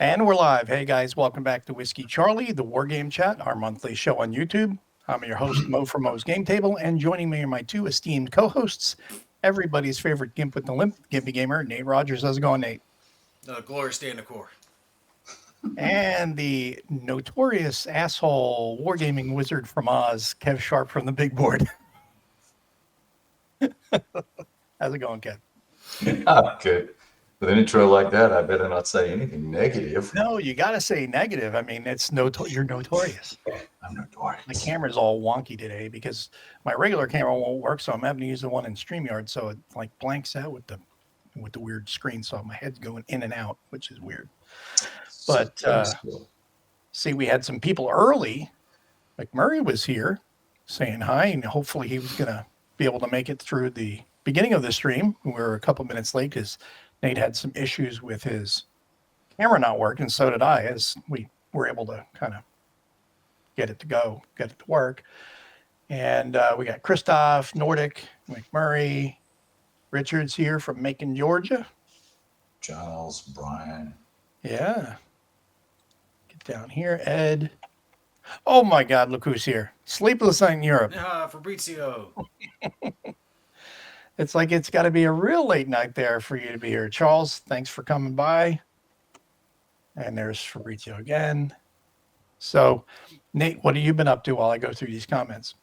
And we're live. Hey guys, welcome back to Whiskey Charlie, the War Game Chat, our monthly show on YouTube. I'm your host, Mo from Mo's Game Table, and joining me are my two esteemed co-hosts, everybody's favorite Gimp with the Limp, Gimpy Gamer, Nate Rogers. How's it going, Nate? Glorious day in the core. And the notorious asshole wargaming wizard from Oz, Kev Sharp from the big board. How's it going, Kev? Good. With an intro like that, I better not say anything negative. No, you got to say negative. I mean, you're notorious. I'm notorious. My camera's all wonky today because my regular camera won't work, so I'm having to use the one in StreamYard, so it like blanks out with the weird screen, so my head's going in and out, which is weird. But see, we had some people early. McMurray was here saying hi, and hopefully he was going to be able to make it through the beginning of the stream. We were a couple minutes late because Nate had some issues with his camera not working, so did I, as we were able to kind of get it to work. And we got Christoph, Nordic, McMurray, Richards here from Macon, Georgia. Charles, Brian. Yeah. Get down here, Ed. Oh my God, look who's here. Sleepless Night in Europe. Fabrizio. It's like it's got to be a real late night there for you to be here. Charles, thanks for coming by. And there's Fabrizio again. So, Nate, what have you been up to while I go through these comments?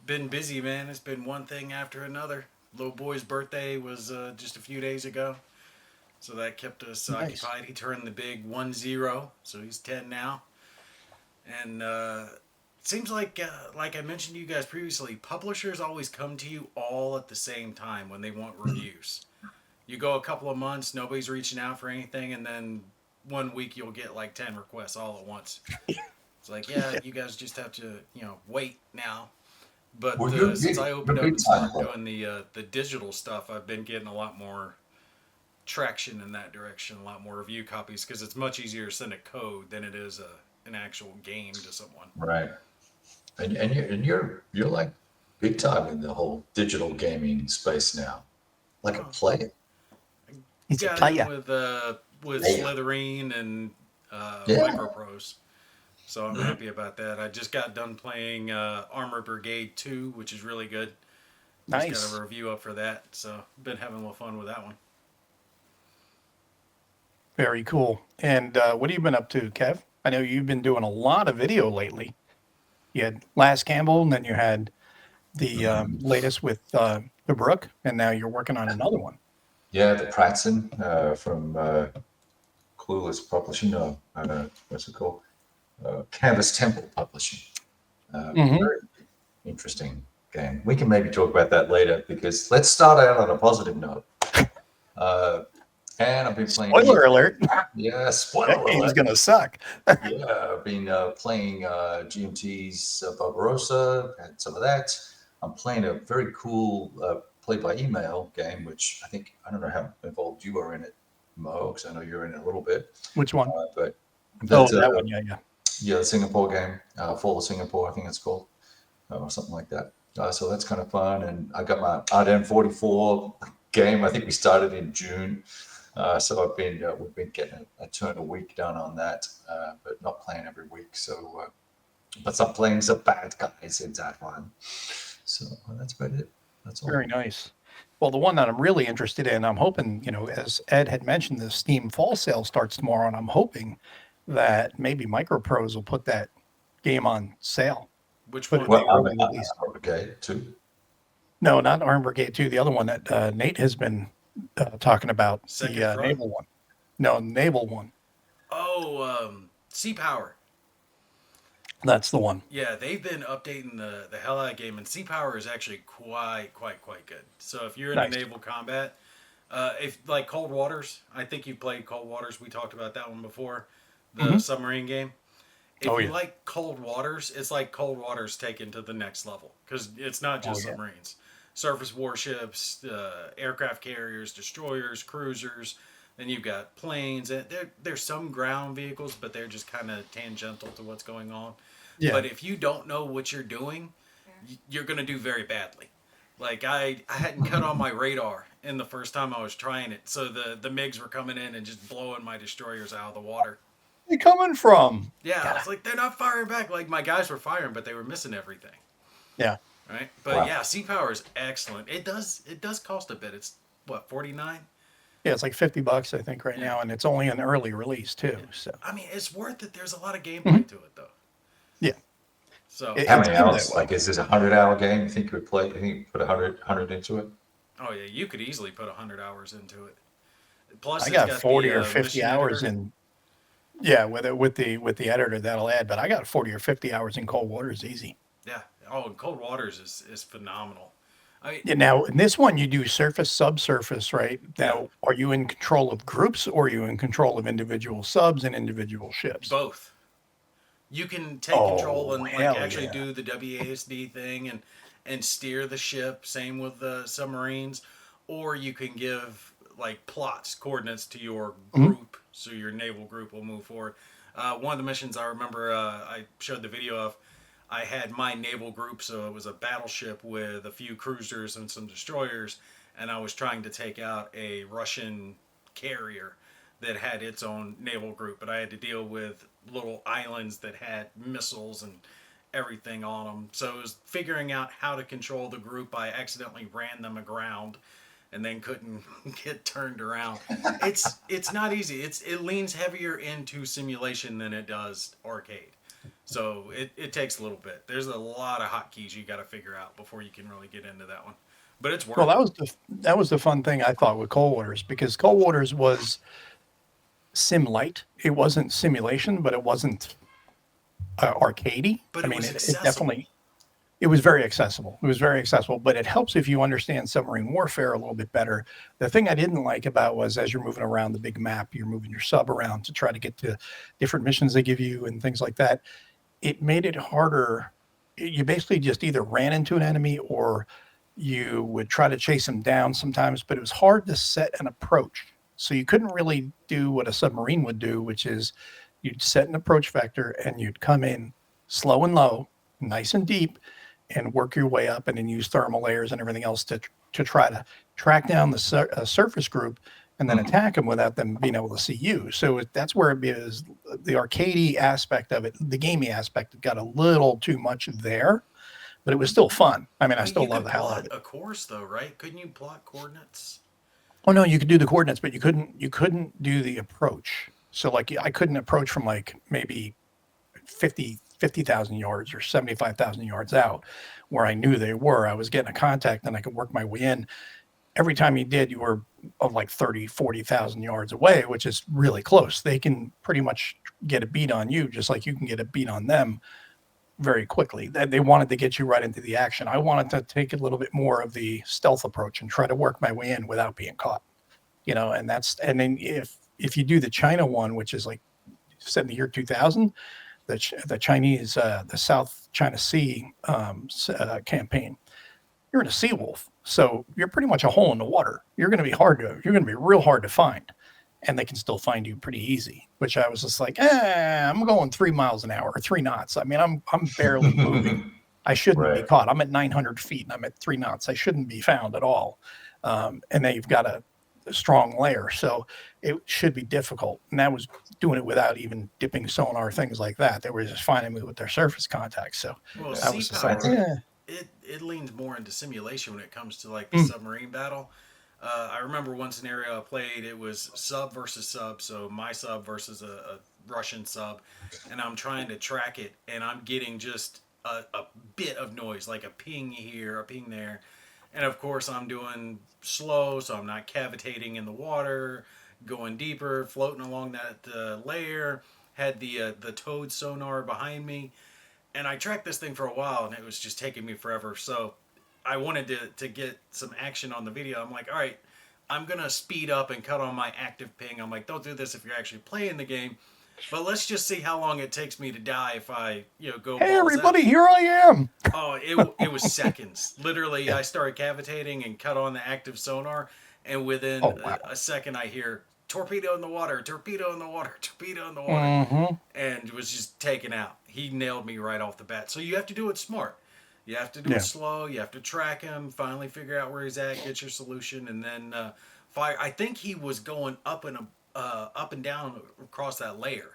Been busy, man. It's been one thing after another. Little boy's birthday was just a few days ago. So that kept us occupied. He turned the big 1-0, so he's 10 now. And seems like I mentioned to you guys previously, publishers always come to you all at the same time when they want reviews. You go a couple of months, nobody's reaching out for anything, and then 1 week you'll get like 10 requests all at once. It's like, yeah, you guys just have to, wait now. But since I opened up and started doing the digital stuff, I've been getting a lot more traction in that direction, a lot more review copies, because it's much easier to send a code than it is an actual game to someone. Right. And you're like big time in the whole digital gaming space now, like a player. He's a player with Slytherin and Micropros, so I'm happy about that. I just got done playing Armor Brigade 2, which is really good. Nice. Just got a review up for that, so been having a little fun with that one. Very cool. And what have you been up to, Kev? I know you've been doing a lot of video lately. You had Last Campbell, and then you had the latest with the Brook, and now you're working on another one. Yeah, the Pratson from Clueless Publishing. No, I don't know, what's it called? Canvas Temple Publishing. Very interesting game. We can maybe talk about that later, because let's start out on a positive note. And I've been playing. Spoiler alert! Yeah, spoiler that alert. game's gonna suck. Yeah, I've been playing GMT's Barbarossa, and some of that. I'm playing a very cool play by email game, which I don't know how involved you are in it, Mo, because I know you're in it a little bit. Which one? But that one, yeah. Yeah, the Singapore game, Fall of Singapore, I think it's called, or something like that. So that's kind of fun. And I got my RDM 44 game. I think we started in June. So we've been getting a turn a week done on that, but not playing every week. So, but I'm playing some bad guys in that one. So that's about it. That's all. Very nice. Well, the one that I'm really interested in, I'm hoping, as Ed had mentioned, the Steam fall sale starts tomorrow, and I'm hoping that maybe Micropros will put that game on sale. Which one? Armor Brigade 2. No, not Armor Brigade 2. The other one that Nate has been talking about, the naval one. No, naval one. Oh, Sea Power. That's the one. Yeah, they've been updating the hell out of game, and Sea Power is actually quite good. So if you're into naval combat, if like Cold Waters, I think you played Cold Waters. We talked about that one before, the submarine game. If you like Cold Waters, it's like Cold Waters taken to the next level, because it's not just submarines. Surface warships, aircraft carriers, destroyers, cruisers. Then you've got planes. There's some ground vehicles, but they're just kind of tangential to what's going on. Yeah. But if you don't know what you're doing, you're going to do very badly. Like I hadn't cut on my radar, in the first time I was trying it. So the MiGs were coming in and just blowing my destroyers out of the water. Where you coming from? Yeah, I God. was like, they're not firing back. Like my guys were firing, but they were missing everything. Yeah. Right. But Wow. yeah, Sea Power is excellent. It does cost a bit. It's what, 49? Yeah, it's like $50, I think, right Yeah. now, and it's only an early release too. Yeah. So I mean, it's worth it. There's a lot of gameplay Mhm. to it though. Yeah, So How it's many aimed that hours? way. Like, is this a 100-hour game? You think you would play? You think you put 100 into it? oh yeah, you could easily put 100 hours into it. Plus, I it's got got 40 the or 50 mission hours editor. in. Yeah, with the editor that'll add, but I got 40 or 50 hours in cold water is easy. Yeah. Oh, and Cold Waters is phenomenal. I mean, Yeah, now in this one you do surface, subsurface, right? yeah, Now, are you in control of groups or are you in control of individual subs and individual ships? both. You can take control Oh, and like hell actually yeah. do the WASD thing and steer the ship. Same with the submarines, or you can give like plots coordinates to your Mhm. group, so your naval group will move forward. One of the missions I remember I showed the video of. I had my naval group, so it was a battleship with a few cruisers and some destroyers, and I was trying to take out a Russian carrier that had its own naval group, but I had to deal with little islands that had missiles and everything on them. So it was figuring out how to control the group. I accidentally ran them aground and then couldn't get turned around. It's not easy. It leans heavier into simulation than it does arcade. So it takes a little bit. There's a lot of hotkeys you got to figure out before you can really get into that one. But it's Well, worth that it. was the fun thing I thought with Cold Waters because Cold Waters was sim light. It wasn't simulation, but it wasn't arcadey. But I it mean, was it accessible. definitely it was very accessible. It was very accessible, but it helps if you understand submarine warfare a little bit better. The thing I didn't like about was as you're moving around the big map, you're moving your sub around to try to get to different missions they give you and things like that. It made it harder. You basically just either ran into an enemy or you would try to chase them down sometimes, but it was hard to set an approach. So you couldn't really do what a submarine would do, which is you'd set an approach vector and you'd come in slow and low, nice and deep, and work your way up and then use thermal layers and everything else to try to track down the surface group and then Mhm. attack them without them being able to see you. So that's where it is the arcadey aspect of it, the gamey aspect, it got a little too much there, but it was still fun. I mean, I I mean, still you love could the hell out of plot it. a course though, right? Couldn't you plot coordinates? Oh no, you could do the coordinates, but you couldn't do the approach. So like I couldn't approach from like maybe 50,000 yards or 75,000 yards out where I knew they were. I was getting a contact and I could work my way in. Every time you did, you were of like 30, 40,000 yards away, which is really close. They can pretty much get a beat on you, just like you can get a beat on them very quickly. They wanted to get you right into the action. I wanted to take a little bit more of the stealth approach and try to work my way in without being caught. And then if you do the China one, which is like set in the year 2000, the Chinese, the South China Sea campaign, you're in a sea wolf, so you're pretty much a hole in the water. You're going to be real hard to find, and they can still find you pretty easy. Which I was just like, I'm going 3 miles an hour or 3 knots. I mean, I'm barely moving. I shouldn't be Right. caught. I'm at 900 feet and I'm at 3 knots. I shouldn't be found at all. And then you've got a strong layer, so it should be difficult. And that was doing it without even dipping sonar, things like that. They were just finding me with their surface contacts. So Well, Yeah. I sea was just like, That's power, it. it leans more into simulation when it comes to like the Mm, submarine battle. I remember one scenario I played. It was sub versus sub, so my sub versus a Russian sub, and I'm trying to track it, and I'm getting just a bit of noise, like a ping here, a ping there, and of course I'm doing slow, so I'm not cavitating in the water, going deeper, floating along that layer. Had the towed sonar behind me, and I tracked this thing for a while, and it was just taking me forever. So I wanted to get some action on the video. I'm like, all right, I'm gonna speed up and cut on my active ping. I'm like, don't do this if you're actually playing the game, but let's just see how long it takes me to die if I go hey, balls out. everybody, here I am. Oh, it was seconds. Literally, Yeah. I started cavitating and cut on the active sonar, and within Oh wow. a second, I hear torpedo in the water, torpedo in the water, torpedo in the water, Hmm. and was just taken out. He nailed me right off the bat. So you have to do it smart. You have to do it slow. You have to track him, finally figure out where he's at, get your solution, and then fire. I think he was going up and down across that layer.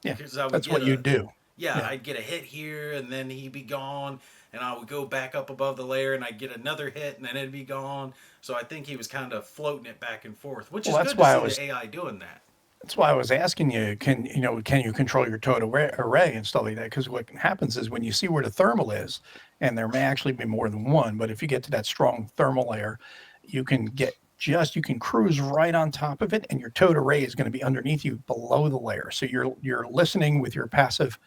Yeah, Because I would that's get what you a do. yeah, I'd get a hit here, and then he'd be gone, and I would go back up above the layer, and I'd get another hit, and then it'd be gone. So I think he was kind of floating it back and forth, which Well, is that's good to why I see was the AI doing that. That's why I was asking you, can you control your total array and stuff like that? Because what happens is when you see where the thermal is, and there may actually be more than one, but if you get to that strong thermal layer, you can cruise right on top of it, and your towed array is going to be underneath you below the layer. So you're listening with your passive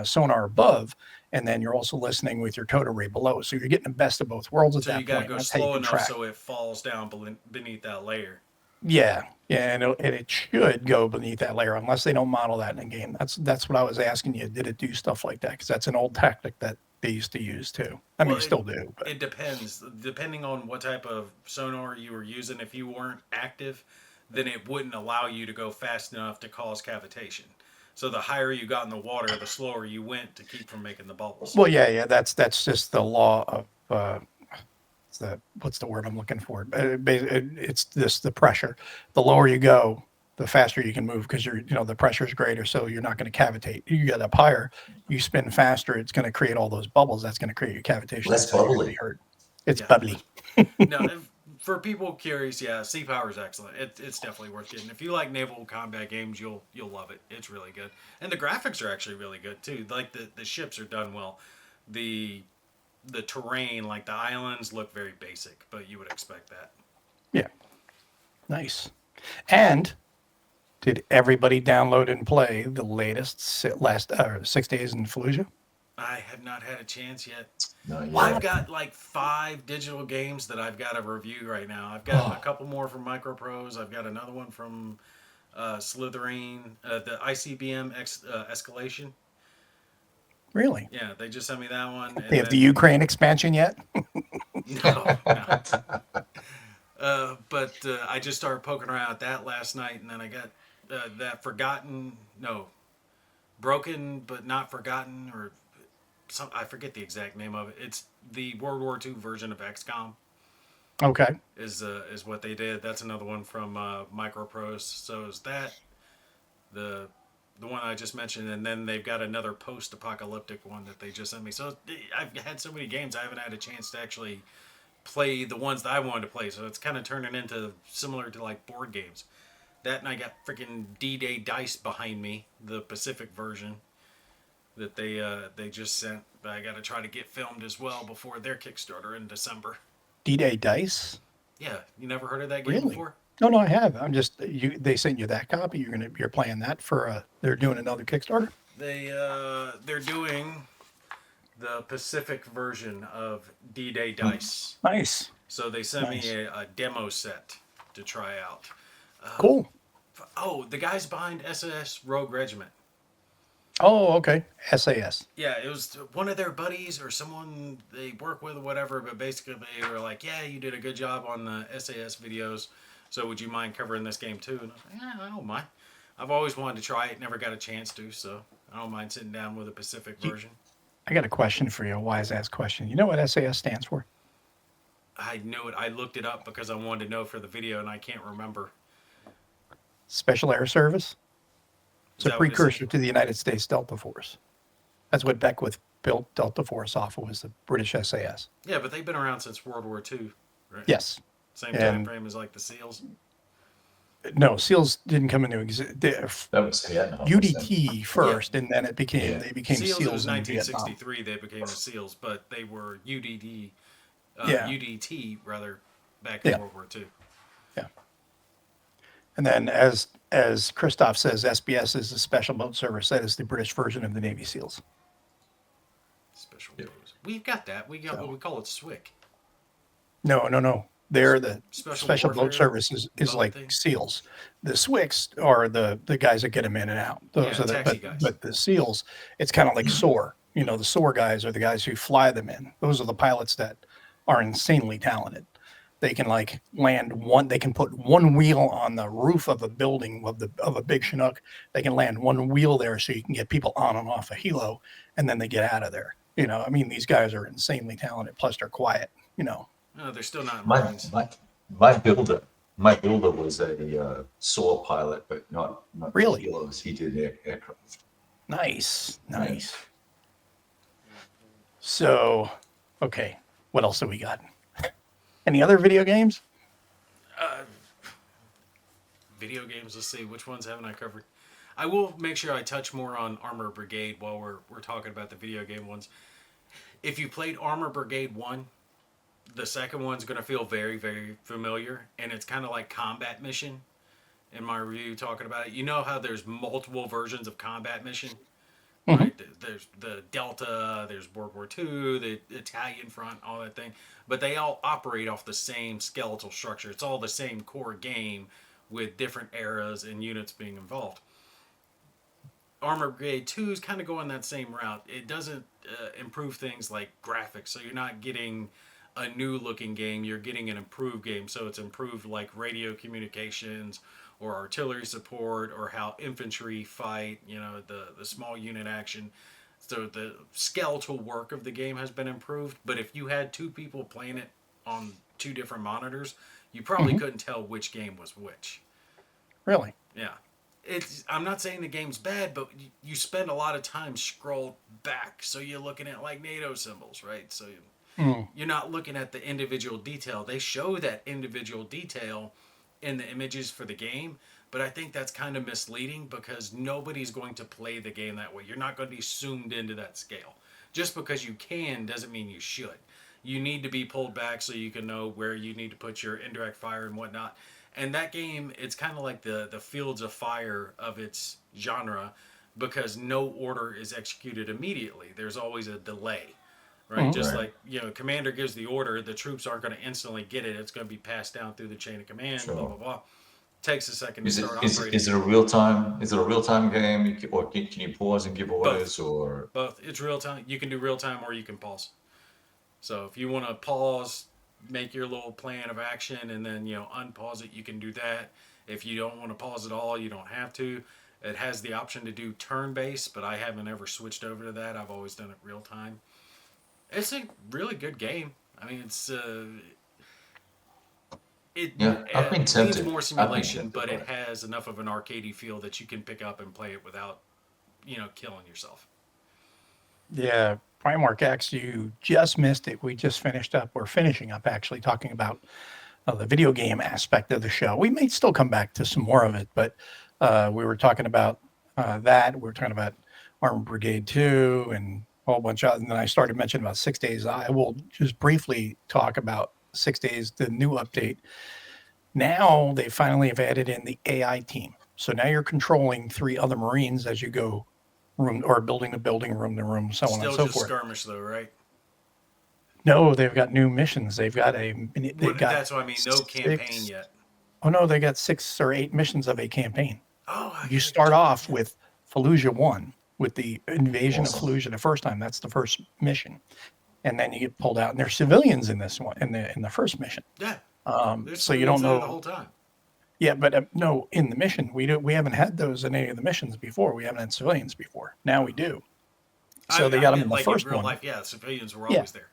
sonar above, and then you're also listening with your towed array below. So you're getting the best of both worlds at So you that gotta point. go And that's how you slow can enough track. so it falls down beneath that layer. Yeah, yeah, and it should go beneath that layer unless they don't model that in a game. That's what I was asking you. Did it do stuff like that? Because that's an old tactic that they used to use too. I mean, Well, they still do, but it depends. Depending on what type of sonar you were using, if you weren't active, then it wouldn't allow you to go fast enough to cause cavitation. So the higher you got in the water, the slower you went to keep from making the bubbles. well, yeah, that's just the law of what's the word I'm looking for? It's the pressure. The lower you go, the faster you can move because the pressure is greater, so you're not going to cavitate. You get up higher, you spin faster. It's going to create all those bubbles. That's going to create your cavitation. Less That's how you're going to be bubbly. hurt. It's Yeah. bubbly. No, for people curious, yeah, Sea Power is excellent. It's definitely worth getting. If you like naval combat games, you'll love it. It's really good, and the graphics are actually really good too. Like the ships are done well. The the terrain, like the islands, look very basic, but you would expect that. Yeah, nice. And did everybody download and play the latest last 6 days in Fallujah? I have not had a chance yet. No, I've yeah. got like 5 digital games that I've got to review right now. I've got a couple more from Microprose. I've got another one from Slytherin, the ICBM Escalation. Really? Yeah, they just sent me that one. They have the Ukraine expansion yet? No, no. But I just started poking around at that last night, and then I got that Broken but Not Forgotten, or I forget the exact name of it. It's the World War II version of XCOM. Okay. Is what they did. That's another one from Microprose. So is that the one I just mentioned, and then they've got another post-apocalyptic one that they just sent me. So I've had so many games, I haven't had a chance to actually play the ones that I wanted to play. So it's kind of turning into similar to like board games. That, and I got freaking D-Day Dice behind me, the Pacific version that they just sent. But I got to try to get filmed as well before their Kickstarter in December. D-Day Dice? Yeah, you never heard of that game Really? before? No, I have. I'm just they sent you that copy. You're playing that for they're doing another Kickstarter? They're doing the Pacific version of D-Day Dice. Nice. So they sent Nice. me a demo set to try out. Cool. Oh, the guys behind SAS Rogue Regiment. Oh, okay. SAS. Yeah, it was one of their buddies or someone they work with or whatever, but basically they were like, yeah, you did a good job on the SAS videos, so would you mind covering this game too? And I was like, yeah, I don't mind. I've always wanted to try it, never got a chance to, so I don't mind sitting down with a Pacific version. I got a question for you, a wise ass question. You know what SAS stands for? I knew it. I looked it up because I wanted to know for the video, and I can't remember. Special Air Service. It's a Is that what it precursor said? to the United States Delta Force. That's what Beckwith built Delta Force off of, was the British SAS. Yeah, but they've been around since World War II, right? Yes. Same time frame as like the SEALs. No, SEALs didn't come into existence. That was Vietnam. UDT first, and then they became SEALs, SEALs it was in Vietnam. 1963 they became the SEALs, but they were UDT rather back in Yeah. World War II. Yeah. And then, as Christoph says, SBS is a special boat service. That is the British version of the Navy SEAls. Special boats. We've got that. We call it SWIC. No. They're the special boat warfare service is boat like thing? SEAls. The SWICs are the guys that get them in and out. Those Yeah, are the taxi guys. but the SEAls, it's kind of like SOAR. The SOAR guys are the guys who fly them in. Those are the pilots that are insanely talented. They can they can put one wheel on the roof of a building of a big Chinook. They can land one wheel there so you can get people on and off a helo, and then they get out of there. I mean, these guys are insanely talented. Plus, they're quiet. No, they're still not My Marines. my my builder was a saw pilot, but not Really kilos. He did aircraft. nice, Yeah. nice. So, okay, what else have we got? Any other video games? Video games. Let's see, which ones haven't I covered? I will make sure I touch more on Armor Brigade while we're talking about the video game ones. If you played Armor Brigade 1, the second one's going to feel very, very familiar. And it's kind of like Combat Mission in my review talking about it. You know how there's multiple versions of Combat Mission? Mm-hmm. Right? There's the Delta, there's World War II, the Italian front, all that thing. But they all operate off the same skeletal structure. It's all the same core game with different eras and units being involved. Armor Brigade 2 is kind of going that same route. It doesn't improve things like graphics, so you're not getting a new looking game, you're getting an improved game. So it's improved like radio communications or artillery support or how infantry fight, the small unit action. So the skeletal work of the game has been improved, but if you had two people playing it on two different monitors, you probably Mm-hmm. couldn't tell which game was which. Really? Yeah. I'm not saying the game's bad, but you spend a lot of time scrolled back, so you're looking at like NATO symbols, right? So Mm. you're not looking at the individual detail. They show that individual detail in the images for the game, but I think that's kind of misleading because nobody's going to play the game that way. You're not going to be zoomed into that scale. Just because you can doesn't mean you should. You need to be pulled back so you can know where you need to put your indirect fire and whatnot. And that game, it's kind of like the Fields of Fire of its genre because no order is executed immediately. There's always a delay, right? Mm-hmm. Just Right. like, commander gives the order, the troops aren't going to instantly get it. It's going to be passed down through the chain of command, blah, Sure. blah, blah. Takes a second to Is it start is operating. is it a real time? Is it a real time game, or can you pause and give Both. orders, or Both. It's real time. You can do real time or you can pause. So if you want to pause, make your little plan of action and then, unpause it, you can do that. If you don't want to pause at all, you don't have to. It has the option to do turn based, but I haven't ever switched over to that. I've always done it real time. It's a really good game. I mean, it yeah? I've been leans tempted. more I've been simulation, tempted but by it it. has enough of an arcadey feel that you can pick up and play it without, killing yourself. Yeah, Primark X, you just missed it. We just finished up. We're finishing up actually talking about the video game aspect of the show. We may still come back to some more of it, but we were talking about that. We were talking about Armored Brigade 2 and a whole bunch of, and then I started mentioning about 6 days. I will just briefly talk about 6 days, the new update. Now they finally have added in the AI team. So now you're controlling three other Marines as you go room or building to building, room to room, so on and Still so just forth. skirmish though, right? No, they've got new missions. They've got That's what I mean. No campaign six. yet. Oh no, they got 6 or 8 missions of a campaign. Oh, I You gotta start check off that out. with Fallujah 1 with the invasion of Awesome. Fallujah the first time. That's the first mission. And then you get pulled out and there's civilians in this one in the first mission. Yeah, there's So you don't civilians there the whole know. time. Yeah, but no, in the mission we haven't had those in any of the missions before. We haven't had civilians before. Now we do. So they I got them in meant the like in first real one. life. Yeah, civilians were Yeah, always there.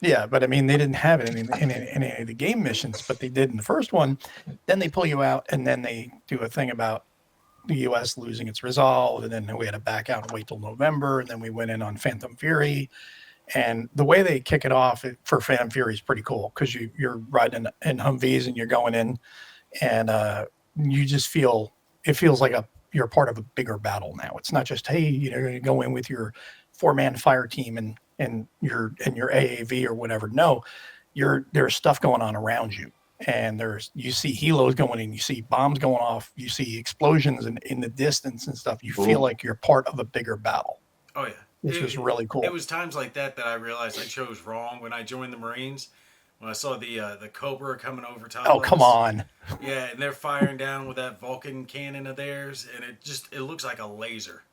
yeah, but I mean they didn't have it in any of the game missions, but they did in the first one. Then they pull you out, and then they do a thing about the U.S. losing its resolve, and then we had to back out and wait till November, and then we went in on Phantom Fury. And the way they kick it off for Phantom Fury is pretty cool because you're riding in Humvees and you're going in, and you just it feels like you're part of a bigger battle now. It's not just hey, you're going to go in with your 4-man fire team and your AAV or whatever. No, there's stuff going on around you, and you see helos going in, you see bombs going off, you see explosions in the distance and stuff. You feel Cool. like you're part of a bigger battle, Oh yeah, which was really it cool. was times like that that I realized I chose wrong when I joined the Marines. When I saw the Cobra coming over top Oh, of come us, on. yeah, and they're firing down with that Vulcan cannon of theirs, and it looks like a laser.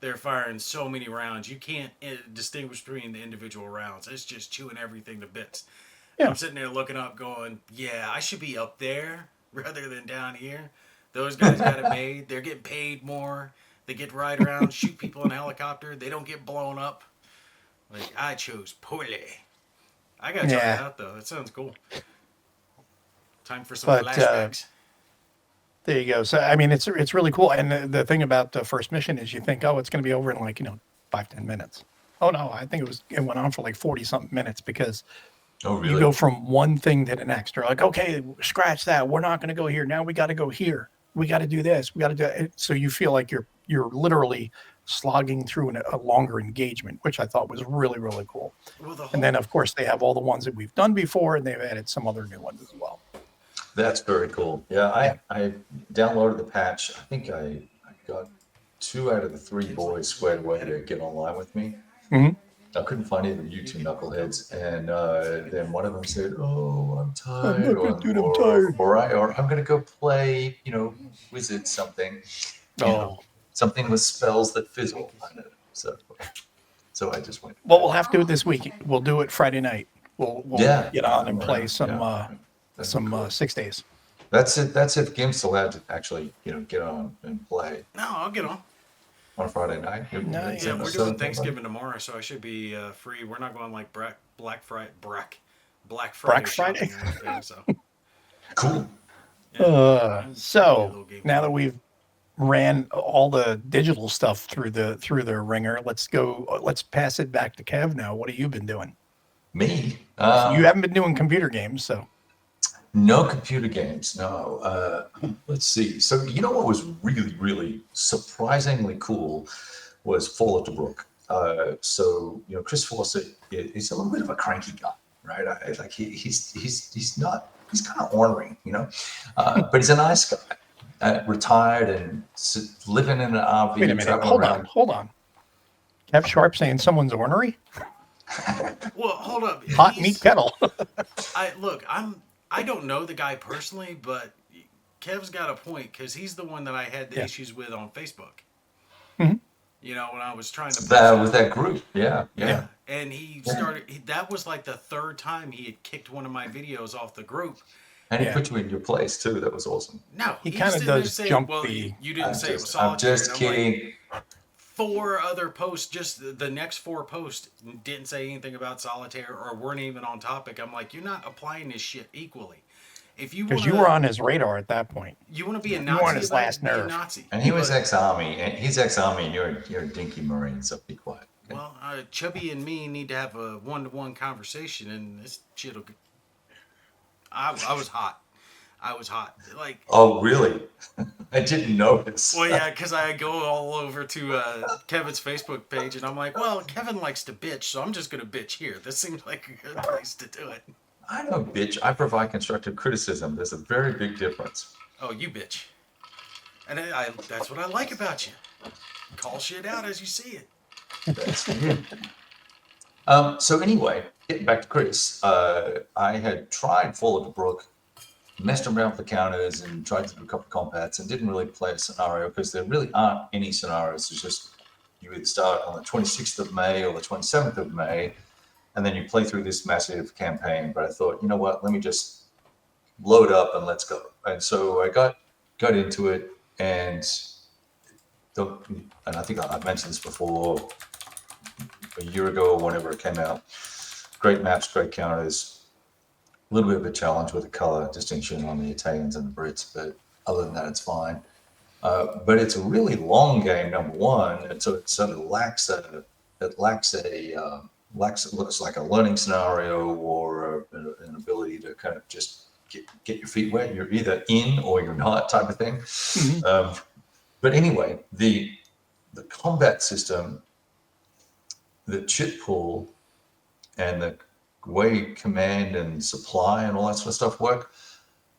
They're firing so many rounds, you can't distinguish between the individual rounds. It's just chewing everything to bits. And I'm Yeah. sitting there looking up, going, "Yeah, I should be up there rather than down here." Those guys got it made. They're getting paid more. They get to ride around, shoot people in a helicopter. They don't get blown up. Like, I chose poorly. I gotta try Yeah. it out though. That sounds cool. Time for some But flashbacks. there you go. So I mean, it's really cool. And the thing about the first mission is you think, oh, it's going to be over in like 5-10 minutes. Oh no, I think it went on for like 40 something minutes because Oh, you really? go from one thing to the next. You're like, okay, scratch that. We're not going to go here. Now we got to go here. We got to do this. We got to do it. So you feel like you're literally slogging through a longer engagement, which I thought was really, really cool. Well, the And whole then, of course, they have all the ones that we've done before, and they've added some other new ones as well. That's very cool. Yeah, Yeah. I downloaded the patch. I think I got 2 out of the 3 boys squared away to get online with me. Hmm. I couldn't find either of you two knuckleheads, and then one of them said, "Oh, I'm I'm tired," not going to do it. I'm tired. or I'm gonna go play, wizard something, Oh, something with spells that fizzle. I don't know. So I just went. well, we'll have to do it this week. We'll do it Friday night. We'll Yeah, get on and come play around. some Yeah, that'd be cool. 6 days. That's it. That's if Gimp's allowed to actually, get on and play No, I'll get on. on Friday night. No, Yeah, Yeah, we're that's doing Sunday, Thanksgiving tomorrow, so I should be free. We're not going like Black Friday, Black Friday Black Friday? shopping or anything. So Cool. yeah, play a So little game. now that we've ran all the digital stuff through the ringer, let's pass it back to Kev now. What have you been doing? Me? You haven't been doing computer games, so No computer games. No. Let's see. So what was really, really surprisingly cool was Fall of the Brook. So Chris Fawcett is a little bit of a cranky guy, right? Like he's not. He's kind of ornery, but he's a nice guy. Retired and living in an RV, wait a minute. traveling around. Hold on. Kev Sharp saying someone's ornery? Well, hold up. Hot meat kettle. I don't know the guy personally, but Kev's got a point because he's the one that I had the Yeah. issues with on Facebook. Mhm. When I was trying to With that group, yeah. and he started. That was like the third time he had kicked one of my videos off the group. And he Yeah. put you in your place too. That was awesome. No, He he's kinda sitting there does saying, jump well, the- you didn't say it was I'm solitaire. just And I'm like, kidding. 4 other posts, just the next 4 posts didn't say anything about solitaire or weren't even on topic. I'm like, you're not applying this shit equally. If you Because want you were on his radar at that point. you want to be a were Nazi, on his about it, last be a nerve. Nazi. And he was But- ex-army, and he's ex-army, and you're a dinky Marine, so be quiet. Well, Chubby and me need to have a one-to-one conversation, and this shit'll. I was hot. I was hot. Like, Oh, really? I didn't notice. well, yeah, because I go all over to Kevin's Facebook page, and I'm like, well, Kevin likes to bitch, so I'm just gonna bitch here. This seems like a good place to do it. I don't bitch. I provide constructive criticism. There's a very big difference. Oh, you bitch. And that's what I like about you. Call shit out as you see it. That's weird. So anyway, getting back to Chris, I had tried Fall of the Brook, messed around with the counters and tried to do a couple of combats and didn't really play a scenario because there really aren't any scenarios. It's just you either start on the 26th of May or the 27th of May, and then you play through this massive campaign. But I thought, you know what, let me just load up and let's go. And so I got into it, and I think I've mentioned this before, a year ago or whenever it came out. Great maps, great counters. A little bit of a challenge with the color distinction on the Italians and the Brits, but other than that, it's fine. But it's a really long game, number one, and so it sort of lacks looks like a learning scenario or an ability to kind of just get your feet wet. You're either in or you're not, type of thing. Mhm. But anyway, the combat system, the chit pool, and the way command and supply and all that sort of stuff work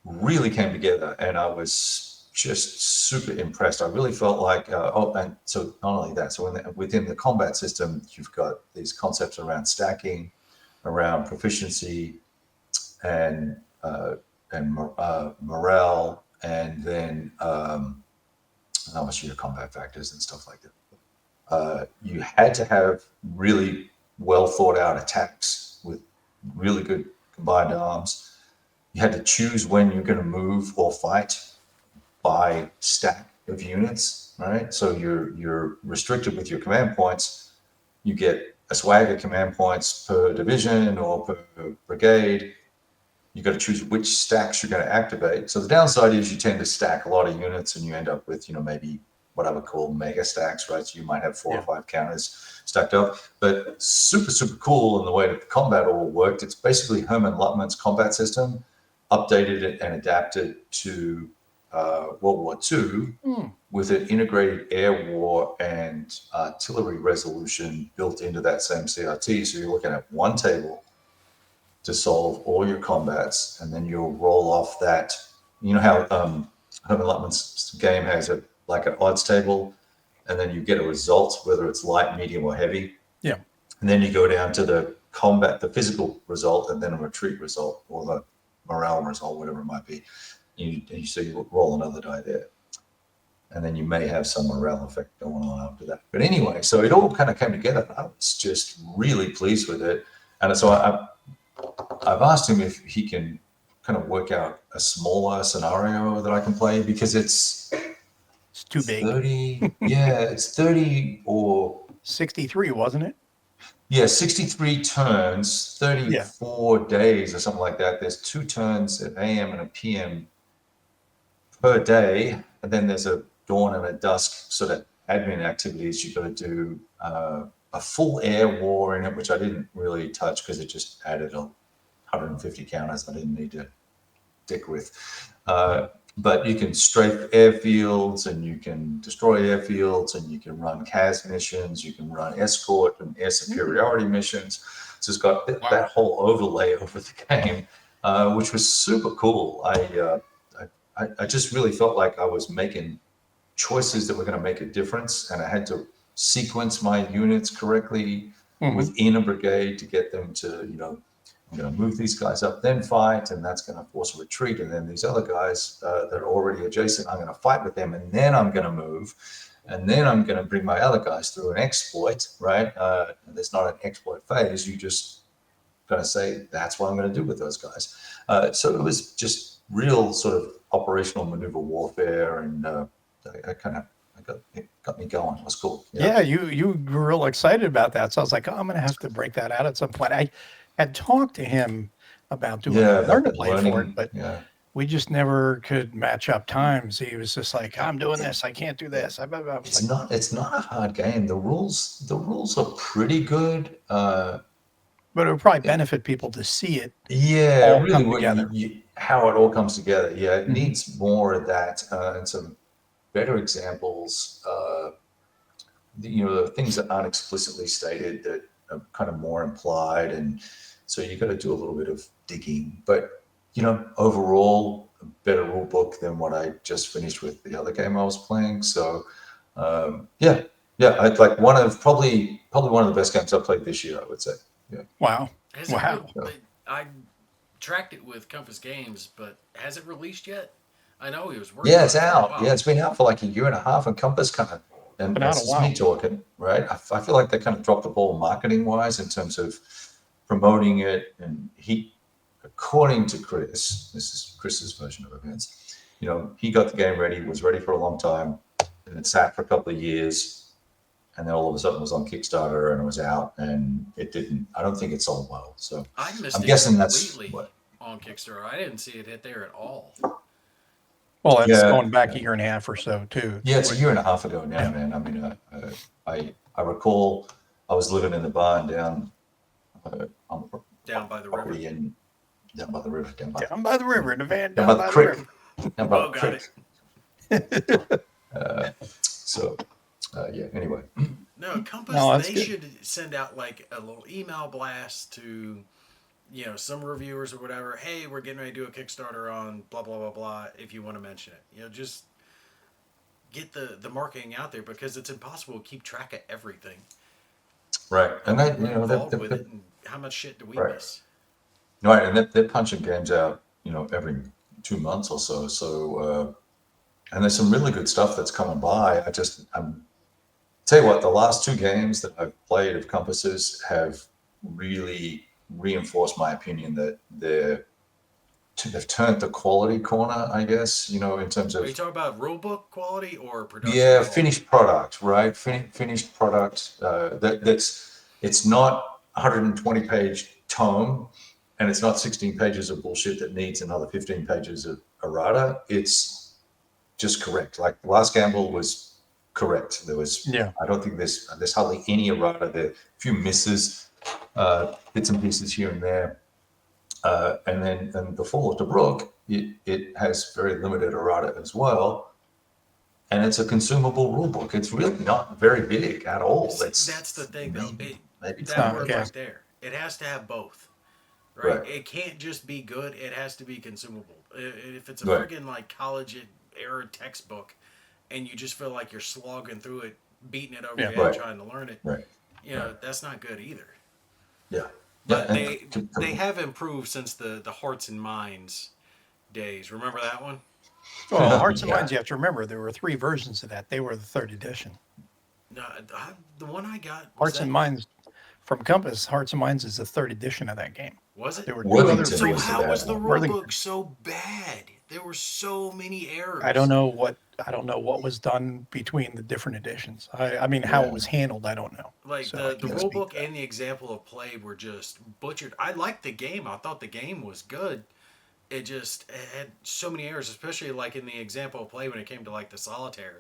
really came together, and I was just super impressed. I really felt like and so not only that, so within the combat system, you've got these concepts around stacking, around proficiency, and morale, and then obviously your combat factors and stuff like that. You had to have really well thought out attacks with really good combined arms. You had to choose when you're going to move or fight by stack of units, right? So you're restricted with your command points. You get a swag of command points per division or per brigade. You got to choose which stacks you're going to activate. So the downside is you tend to stack a lot of units and you end up with, maybe what I would call mega stacks, right? So you might have 4 or 5 counters stacked up, but super, super cool in the way that the combat all worked. It's basically Herman Luttman's combat system, updated it and adapted to World War II with an integrated air war and artillery resolution built into that same CRT. So you're looking at one table to solve all your combats, and then you'll roll off that. You know how Herman Luttman's game has like an odds table, and then you get a result, whether it's light, medium, or heavy. Yeah. And then you go down to the combat, the physical result, and then a retreat result, or the morale result, whatever it might be. So you roll another die there. And then you may have some morale effect going on after that. But anyway, so it all kind of came together. I was just really pleased with it. And so I've asked him if he can kind of work out a smaller scenario that I can play, because it's too big. 30. Yeah, it's 30 or 63, wasn't it? Yeah, 63 turns, 34 days or something like that. There's 2 turns at AM and a PM per day, and then there's a dawn and a dusk sort of admin activities. You've got to do a full air war in it, which I didn't really touch because it just added 150 counters I didn't need to dick with. But you can strafe airfields, and you can destroy airfields, and you can run CAS missions, you can run escort and air superiority missions. So it's got that whole overlay over the game, which was super cool. I just really felt like I was making choices that were going to make a difference, and I had to sequence my units correctly within a brigade to get them to, I'm going to move these guys up, then fight, and that's going to force a retreat. And then these other guys that are already adjacent, I'm going to fight with them, and then I'm going to move, and then I'm going to bring my other guys through an exploit, right? There's not an exploit phase. You just going to say, that's what I'm going to do with those guys. So it was just real sort of operational maneuver warfare, and it got me going. It was cool. Yeah, you were real excited about that. So I was like, I'm going to have to break that out at some point. I had talked to him about doing learn to play for it, but we just never could match up times. He was just like, I'm doing this, I can't do this. It's not a hard game. The rules are pretty good. But it would probably benefit people to see it. Yeah, all really come together. How it all comes together. Yeah, it needs more of that, and some better examples. The things that aren't explicitly stated that are kind of more implied, and so you got to do a little bit of digging. But overall, a better rule book than what I just finished with the other game I was playing. So I'd like probably one of the best games I've played this year, I would say. Yeah. Wow. I tracked it with Compass Games, but has it released yet? I know he was working. Yeah, it's out. Yeah, it's been out for like a year and a half, and Compass kind of, and that's just me talking, right? I feel like they kind of dropped the ball marketing wise in terms of promoting it. And according to Chris, this is Chris's version of events, he got the game ready, was ready for a long time, and it sat for a couple of years. And then all of a sudden it was on Kickstarter and it was out, and I don't think it sold well. So I'm guessing that's what on Kickstarter. I didn't see it hit there at all. Well, it's going back a year and a half or so too. Yeah, it's a year and a half ago now, man. I mean, I recall I was living in the barn down by the river. Down by the river. Down by the river in the van. Down by the creek. Down by the creek. Anyway. No, Compass, they should send out like a little email blast to, some reviewers or whatever. Hey, we're getting ready to do a Kickstarter on blah, blah, blah, blah, if you want to mention it. Just get the marketing out there, because it's impossible to keep track of everything. Right. And that, with it, and how much shit do we miss? Right. And they're punching games out, every 2 months or so. So, and there's some really good stuff that's coming by. I'm tell you what, the last 2 games that I've played of Compasses have really reinforced my opinion that they've turned the quality corner, I guess, in terms of... Are you talking about rulebook quality or production? Yeah, quality? Finished product, right? Finished product that's it's not 120 page tome, and it's not 16 pages of bullshit that needs another 15 pages of errata. It's just correct. Like Last Gamble was correct. There was, I don't think there's hardly any errata there. A few misses, bits and pieces here and there. And then The Fall of Tobruk, it has very limited errata as well. And it's a consumable rule book. It's really not very big at all. That's the thing, though. Maybe that word right there. It has to have both, right? Right. It can't just be good. It has to be consumable. If it's a Right. friggin' like college era textbook, and you just feel like you're slogging through it, beating it over your head, Right. trying to learn it, Right. That's not good either. Yeah. But they have improved since the Hearts and Minds days. Remember that one? Well, Hearts and Minds, you have to remember, there were 3 versions of that. They were the 3rd edition. No, the one I got. Hearts and Minds from Compass, Hearts and Minds is the 3rd edition of that game. Was it? There were 2 Worthington other So was the how bad was the one. rule Worthington. book so bad? There were so many errors. I don't know what was done between the different editions. I mean, how it was handled, I don't know. Like So the rule book and the example of play were just butchered. I liked the game. I thought the game was good. It had so many errors, especially like in the example of play when it came to like the solitaire.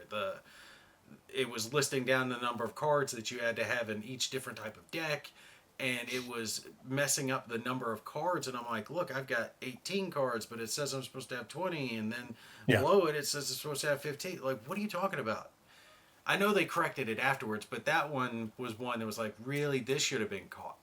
It was listing down the number of cards that you had to have in each different type of deck, and it was messing up the number of cards. And I'm like, look, I've got 18 cards, but it says I'm supposed to have 20, and then below it says I'm supposed to have 15. Like, what are you talking about? I know they corrected it afterwards, but that one was one that was like, really, this should have been caught.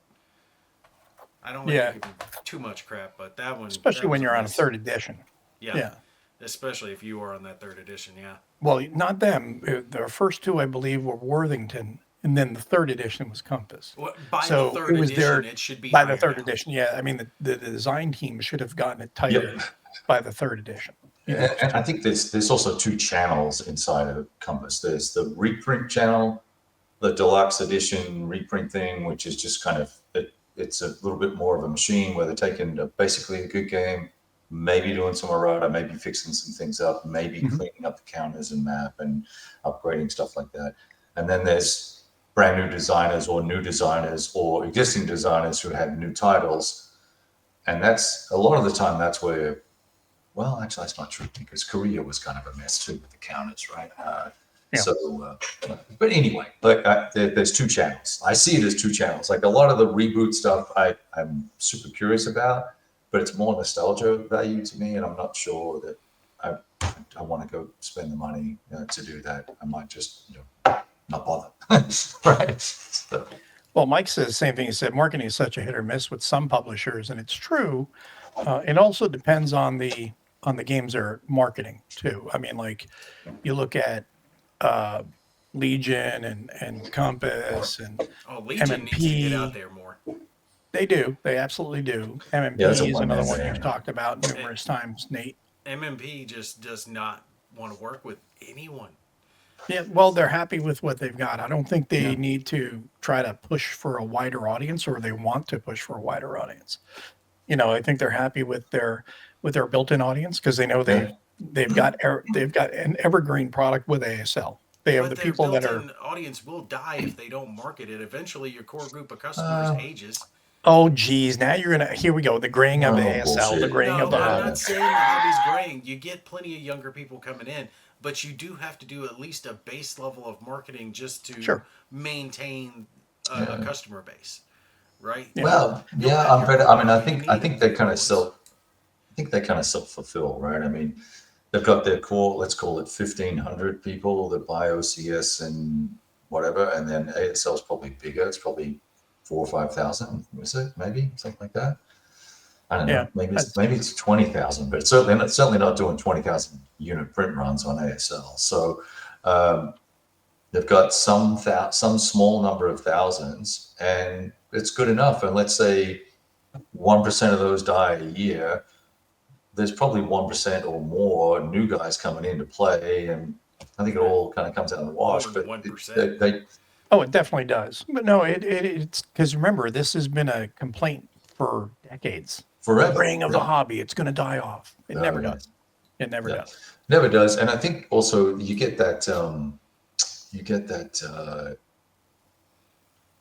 I don't like to give too much crap, but that one, especially when you're on a 3rd edition. Yeah. Especially if you are on that 3rd edition, yeah. Well, not them. The first 2, I believe, were Worthington, and then the 3rd edition was Compass. Well, by so the 3rd edition, it should be by the 3rd now. edition. Yeah, I mean the design team should have gotten it tighter by the 3rd edition. And I think there's also 2 channels inside of Compass. There's the reprint channel, the deluxe edition reprint thing, which is just kind of it's a little bit more of a machine where they're taking basically a good game, maybe doing some errata, maybe fixing some things up, maybe cleaning up the counters and map and upgrading stuff like that. And then there's brand new designers or new designers or existing designers who have new titles. And that's a lot of the time that's where, well, actually that's not true because Korea was kind of a mess too with the counters, right? So, but anyway, there's 2 channels. I see it as 2 channels. Like a lot of the reboot stuff, I'm super curious about, but it's more nostalgia value to me, and I'm not sure that I want to go spend the money to do that. I might just not bother, right? So. Well, Mike says the same thing. He said marketing is such a hit or miss with some publishers, and it's true. It also depends on the games they're marketing too. I mean, like you look at Legion and Compass and Legion MMP. Needs to get out there more. They do. They absolutely do. MMP is another one you've talked about numerous times, Nate. MMP just does not want to work with anyone. Yeah, well, they're happy with what they've got. I don't think they need to try to push for a wider audience, or they want to push for a wider audience. I think they're happy with their built-in audience because they know they've got an evergreen product with ASL. They have the people that are audience will die if they don't market it. Eventually, your core group of customers ages. Oh, geez. Now here we go. The graying of the ASL, bullshit. The graying of the hobby. I'm not saying the hobby's graying. You get plenty of younger people coming in, but you do have to do at least a base level of marketing just to maintain a customer base, right? Well, I think they kind of self-fulfill, right? I mean, they've got their core, let's call it 1,500 people that buy OCS and whatever, and then ASL is probably bigger. It's probably 4,000 or 5,000, is it? Maybe something like that. I don't know. Maybe it's 20,000, but it's certainly not doing 20,000 unit print runs on ASL. So they've got some small number of thousands, and it's good enough. And let's say 1% of those die a year. There's probably 1% or more new guys coming in to play, and I think it all kind of comes out in the wash. But 1%. It definitely does. But no, it's because remember, this has been a complaint for decades. Forever. The graying of the hobby, it's going to die off. It never does. It never does. Never does. And I think also you get that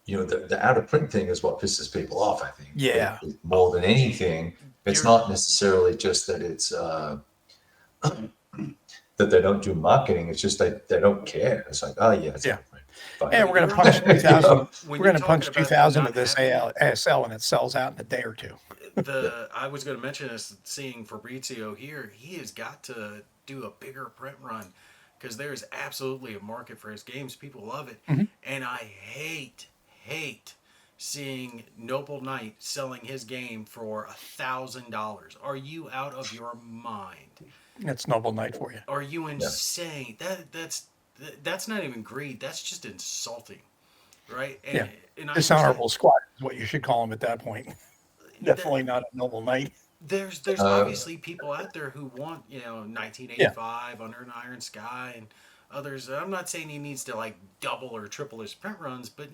the out of print thing is what pisses people off. I think. Yeah. More than anything, it's You're- not necessarily just that it's that they don't do marketing. It's just they don't care. It's like, oh yeah, it's Yeah. out of print. Fine. And we're going to punch You're- 2,000. when We're you're going to punch talking about 2,000 not of this having- ASL, and it sells out in a day or two. I was going to mention this, seeing Fabrizio here, he has got to do a bigger print run because there's absolutely a market for his games. People love it. Mhm. And I hate seeing Noble Knight selling his game for $1,000. Are you out of your mind? It's Noble Knight for you. Are you insane? That's not even greed. That's just insulting, right? And, Yeah. and I Dishonorable squad is what you should call him at that point. understand- Definitely not a Noble Knight. There's obviously people out there who want 1985 Under an Iron Sky and others. I'm not saying he needs to like double or triple his print runs, but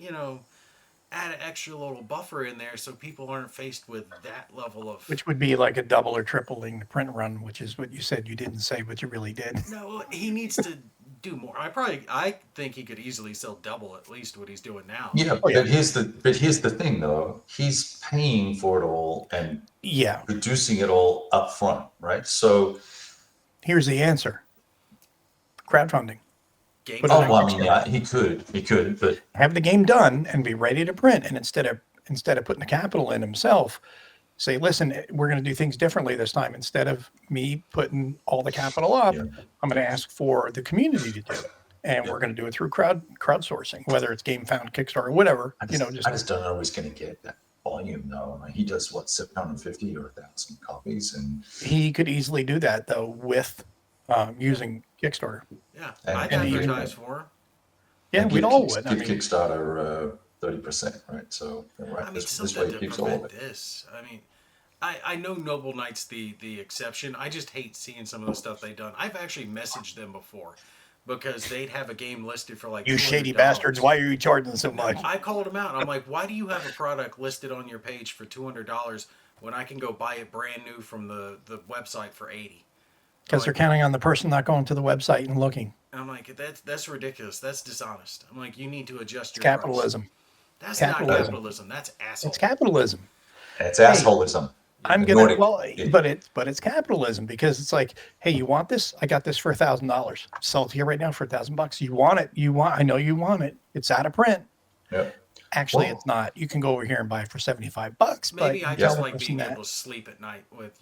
add an extra little buffer in there so people aren't faced with that level of. Which would be like a double or tripling the print run, which is what you said you didn't say, but you really did. No, he needs to do more. I think he could easily sell double at least what he's doing now. Yeah, Oh, yeah. but here's the thing though. He's paying for it all and Yeah. producing it all up front, right? So Here's the answer. Crowdfunding. Game Put it on well, I mean, Kickstarter. yeah, he could, but Have the game done and be ready to print. And instead of putting the capital in himself, say, listen, we're going to do things differently this time. Instead of me putting all the capital up, Yeah. I'm going to ask for the community to do it. And we're going to do it through crowdsourcing, whether it's GameFound, Kickstarter, whatever. I just don't know he's going to get that volume though. I mean, he does what 750 or 1,000 copies, and he could easily do that though with using Kickstarter. Yeah, And- I'd and he- advertise for him. Yeah, and we'd give all would. I Give mean, Kickstarter 30%, right? So right, I mean, this something way to it keeps all of prevent it. this. I mean, I know Noble Knight's the exception. I just hate seeing some of the stuff they've done. I've actually messaged them before because they'd have a game listed for like you shady $200. bastards, why are you charging so much? I called them out. I'm like, why do you have a product listed on your page for $200 when I can go buy it brand new from the website for $80? Because they're counting on the person not going to the website and looking. And I'm like, that's ridiculous. That's dishonest. I'm like, you need to adjust your Capitalism. price. That's Capitalism. not capitalism. That's asshole. It's capitalism. It's assholism. I'm Nordic. gonna but it's capitalism because it's like, hey, you want this? I got this for $1,000. Sell it to you right now for $1,000. You want it? I know you want it. It's out of print. Yep. Actually, Well- it's not. You can go over here and buy it for $75. Maybe but I you just tell the like person being that. able to sleep at night with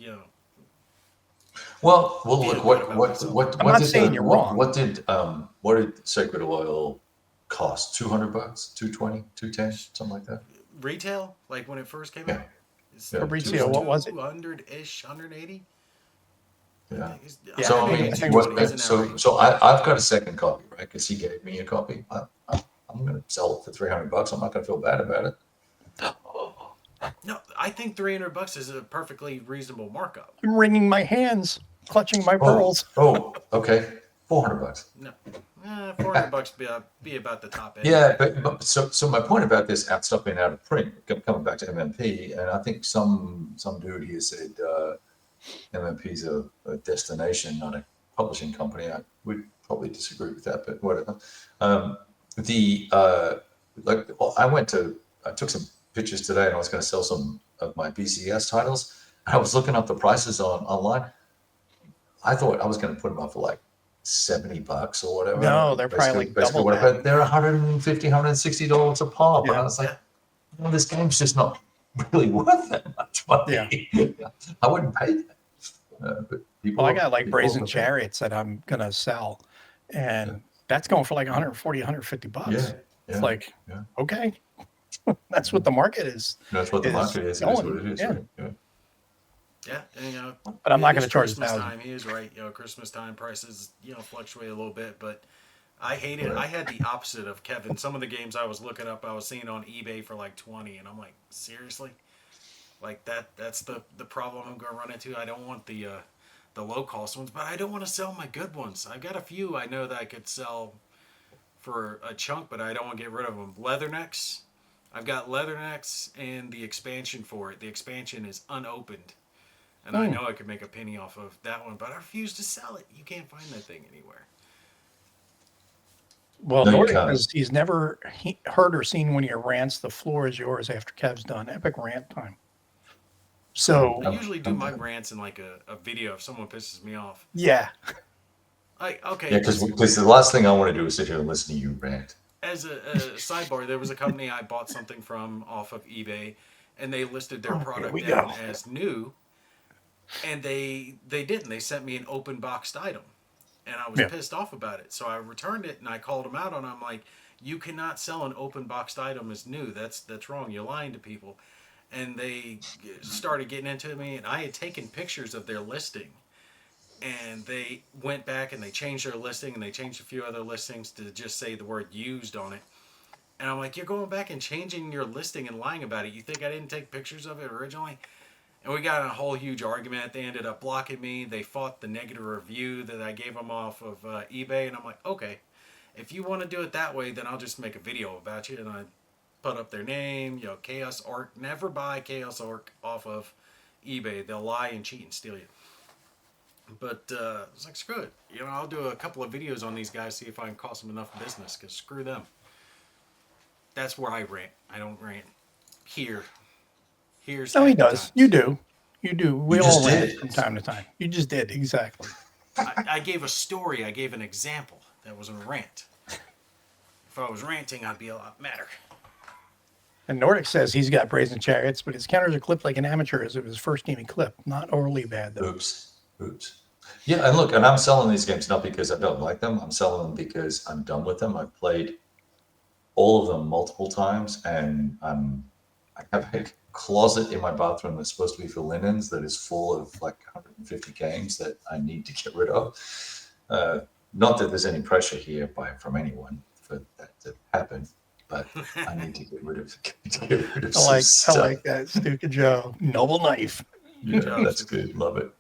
Well, Feel look good what about what myself. what I'm what not did saying the- you're what, wrong. what did Sacred Oil cost? $200, 220, 210, something like that. retail, like when it first came Yeah. out. It's Yeah. Fabrizio, what was it? 200-ish, 180. Yeah. Yeah, So I I mean, think it was I've got a second copy, right? Because he gave me a copy. I'm going to sell it for $300. I'm not going to feel bad about it. No, I think $300 is a perfectly reasonable markup. I'm wringing my hands, clutching my pearls. Okay, $400. No, $400 be about the top end. Yeah, but so my point about this stuff being out of print, coming back to MMP, and I think some dude here said MMP's a destination, not a publishing company. I would probably disagree with that, but whatever. I took some pictures today, and I was going to sell some of my BCS titles. I was looking up the prices online. I thought I was going to put them up for like $70 or whatever. No, they're probably like double whatever. that. They're $150, $160 a pop. And Yeah. I was like, this game's just not really worth that much money. I wouldn't pay that. But people, Well, I got like people Brazen will pay. Chariots that I'm gonna sell, and that's going for like 140, 150 bucks. Yeah, It's like, yeah. okay, that's what the market is. That's what the is market is. It is what going. it is. Yeah. Right? Yeah. Yeah, and, But I'm not it gonna is charge Christmas 1,000. time. He is right. Christmas time prices fluctuate a little bit, but I hate it. Right. I had the opposite of Kevin. Some of the games I was looking up, I was seeing on eBay for like 20, and I'm like, seriously, like that's the problem I'm gonna run into. I don't want the low cost ones, but I don't want to sell my good ones. I've got a few I know that I could sell for a chunk, but I don't want to get rid of them. Leathernecks. I've got Leathernecks and the expansion for it. The expansion is unopened. And I know I could make a penny off of that one, but I refuse to sell it. You can't find that thing anywhere. Well, No, you Nordic can't. says he's never heard or seen one of your rants. The floor is yours after Kev's done. Epic rant time. So, I usually do my rants in like a video if someone pisses me off. yeah. Okay. Yeah, because the last thing I want to do is sit here and listen to you rant. As a sidebar, there was a company I bought something from off of eBay, and they listed their Here product we down go. as new, and they didn't. They sent me an open boxed item, and I was Yeah. pissed off about it. So I returned it and I called them out on it. I'm like, you cannot sell an open boxed item as new. That's wrong. You're lying to people. And they started getting into me, and I had taken pictures of their listing, and they went back and they changed their listing, and they changed a few other listings to just say the word used on it. And I'm like, you're going back and changing your listing and lying about it. You think I didn't take pictures of it originally? And we got in a whole huge argument. They ended up blocking me. They fought the negative review that I gave them off of eBay. And I'm like, okay, if you want to do it that way, then I'll just make a video about you. And I put up their name, Chaos Arc. Never buy Chaos Arc off of eBay. They'll lie and cheat and steal you. But I was like, screw it. I'll do a couple of videos on these guys, see if I can cost them enough business, because screw them. That's where I rant. I don't rant here. Here's No, he happy does. times. You do. You do. We You all just rant did. from time to time. You just did. Exactly. I gave a story. I gave an example. That wasn't a rant. If I was ranting, I'd be a lot madder. And Nordic says he's got Brazen Chariots, but his counters are clipped like an amateur as of his first game he clipped. Not overly bad, though. Oops. Yeah, and look, and I'm selling these games not because I don't like them. I'm selling them because I'm done with them. I've played all of them multiple times, and I have a closet in my bathroom that's supposed to be for linens that is full of like 150 games that I need to get rid of. Not that there's any pressure here from anyone for that to happen, but I need to get rid of I some stuff. like that, Stuka Joe. Noble knife. Yeah, job, that's Stuka. good. Love it.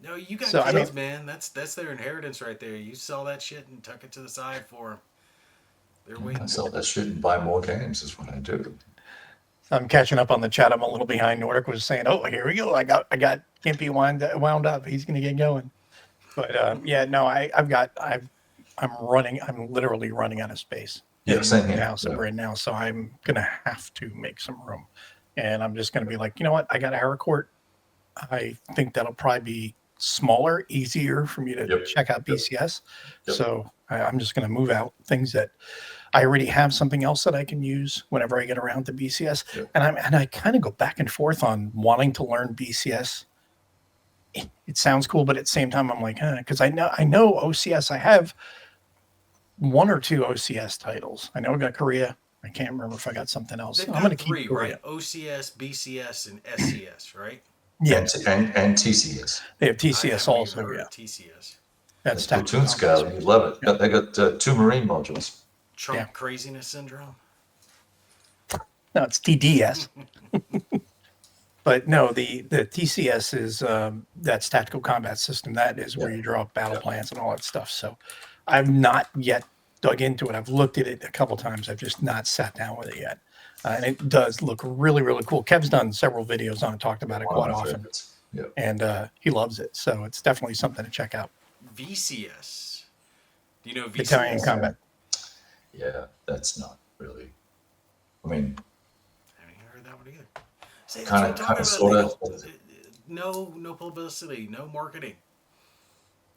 No, you got So, kids, man. That's their inheritance right there. You sell that shit and tuck it to the side for them. They're waiting. I sell that shit and buy more games is what I do. I'm catching up on the chat. I'm a little behind. Nordic was saying, "Oh, here we go. I got Gimpy wound up. He's going to get going." But yeah, no, I'm running. I'm literally running out of space. Yeah, same in here. the house that we're in now. So I'm gonna have to make some room, and I'm just gonna be like, you know what? I got a Harcourt. I think that'll probably be smaller, easier for me to check out BCS. Yep. So I'm just gonna move out things that I already have something else that I can use whenever I get around to BCS. Yep. And I kind of go back and forth on wanting to learn BCS. It sounds cool, but at the same time, I'm like, because I know OCS. I have one or two OCS titles. I know I got Korea. I can't remember if I got something else. They've I'm got going to three, keep Korea. right? OCS, BCS, and SCS, right? Yeah, and TCS. they have I TCS haven't also. even heard Yeah, of TCS. that's Platoon tactical Scout. combat. You love it. Yeah. They got 2 Marine modules. Trump Yeah. craziness syndrome. No, it's TDS. But no, the TCS is that's tactical combat system. That is where you draw up battle plans and all that stuff. So I've not yet dug into it. I've looked at it a couple times. I've just not sat down with it yet. And it does look really, really cool. Kev's done several videos on it, talked about it quite often. Yeah. And he loves it. So it's definitely something to check out. VCS. Do you know VCS? Italian combat. Yeah, that's not really. I mean, I haven't heard that one either. See, that's Kinda- what I'm talking kinda, about. sorta. No publicity, no marketing.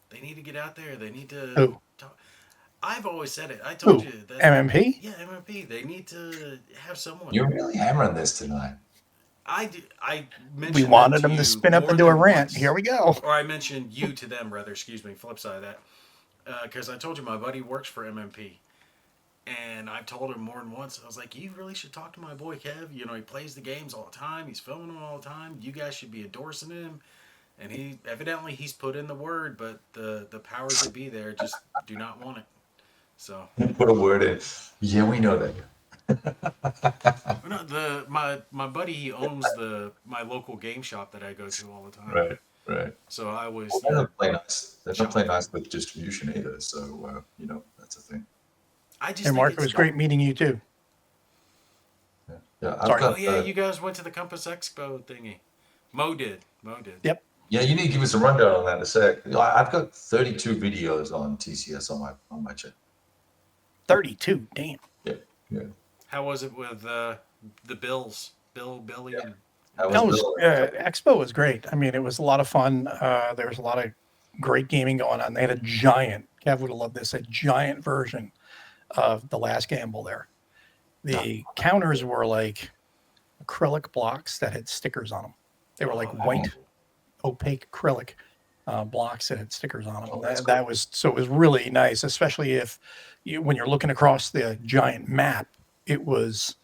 They need to get out there. They need to Who? talk. I've always said it. I told you that. MMP? Yeah, MMP. They need to have someone. you're really hammering this tonight. I mentioned We that wanted to them to you spin up more into a than rant. once. Here we go. Or I mentioned you to them, rather. Excuse me. Flip side of that. Because I told you my buddy works for MMP. And I've told him more than once. I was like, you really should talk to my boy Kev. He plays the games all the time. He's filming them all the time. You guys should be endorsing him. And he's put in the word, but the powers that be there just do not want it. So Put a word in. Yeah, we know that. no, my buddy, he owns my local game shop that I go to all the time. Right. So I was Well, they don't play nice. They don't play nice with distribution either. So that's a thing. I just And think Mark, it it's was great meeting you too. Yeah, Sorry. Oh yeah, you guys went to the Compass Expo thingy. Mo did. Yep. Yeah, you need to give us a rundown on that in a sec. I've got 32 videos on TCS on my channel. 32. Damn. Yeah, yeah. How was it with the Bills? Billy, Yeah. and That was That was Bill. Expo was great. I mean, it was a lot of fun. There was a lot of great gaming going on. They had a giant. Kev would have loved this. A giant version of the Last Gamble there. The counters were like acrylic blocks that had stickers on them. They were like white, opaque acrylic blocks that had stickers on them. Oh, that's That was so. It was really nice, especially if when you're looking across the giant map. It was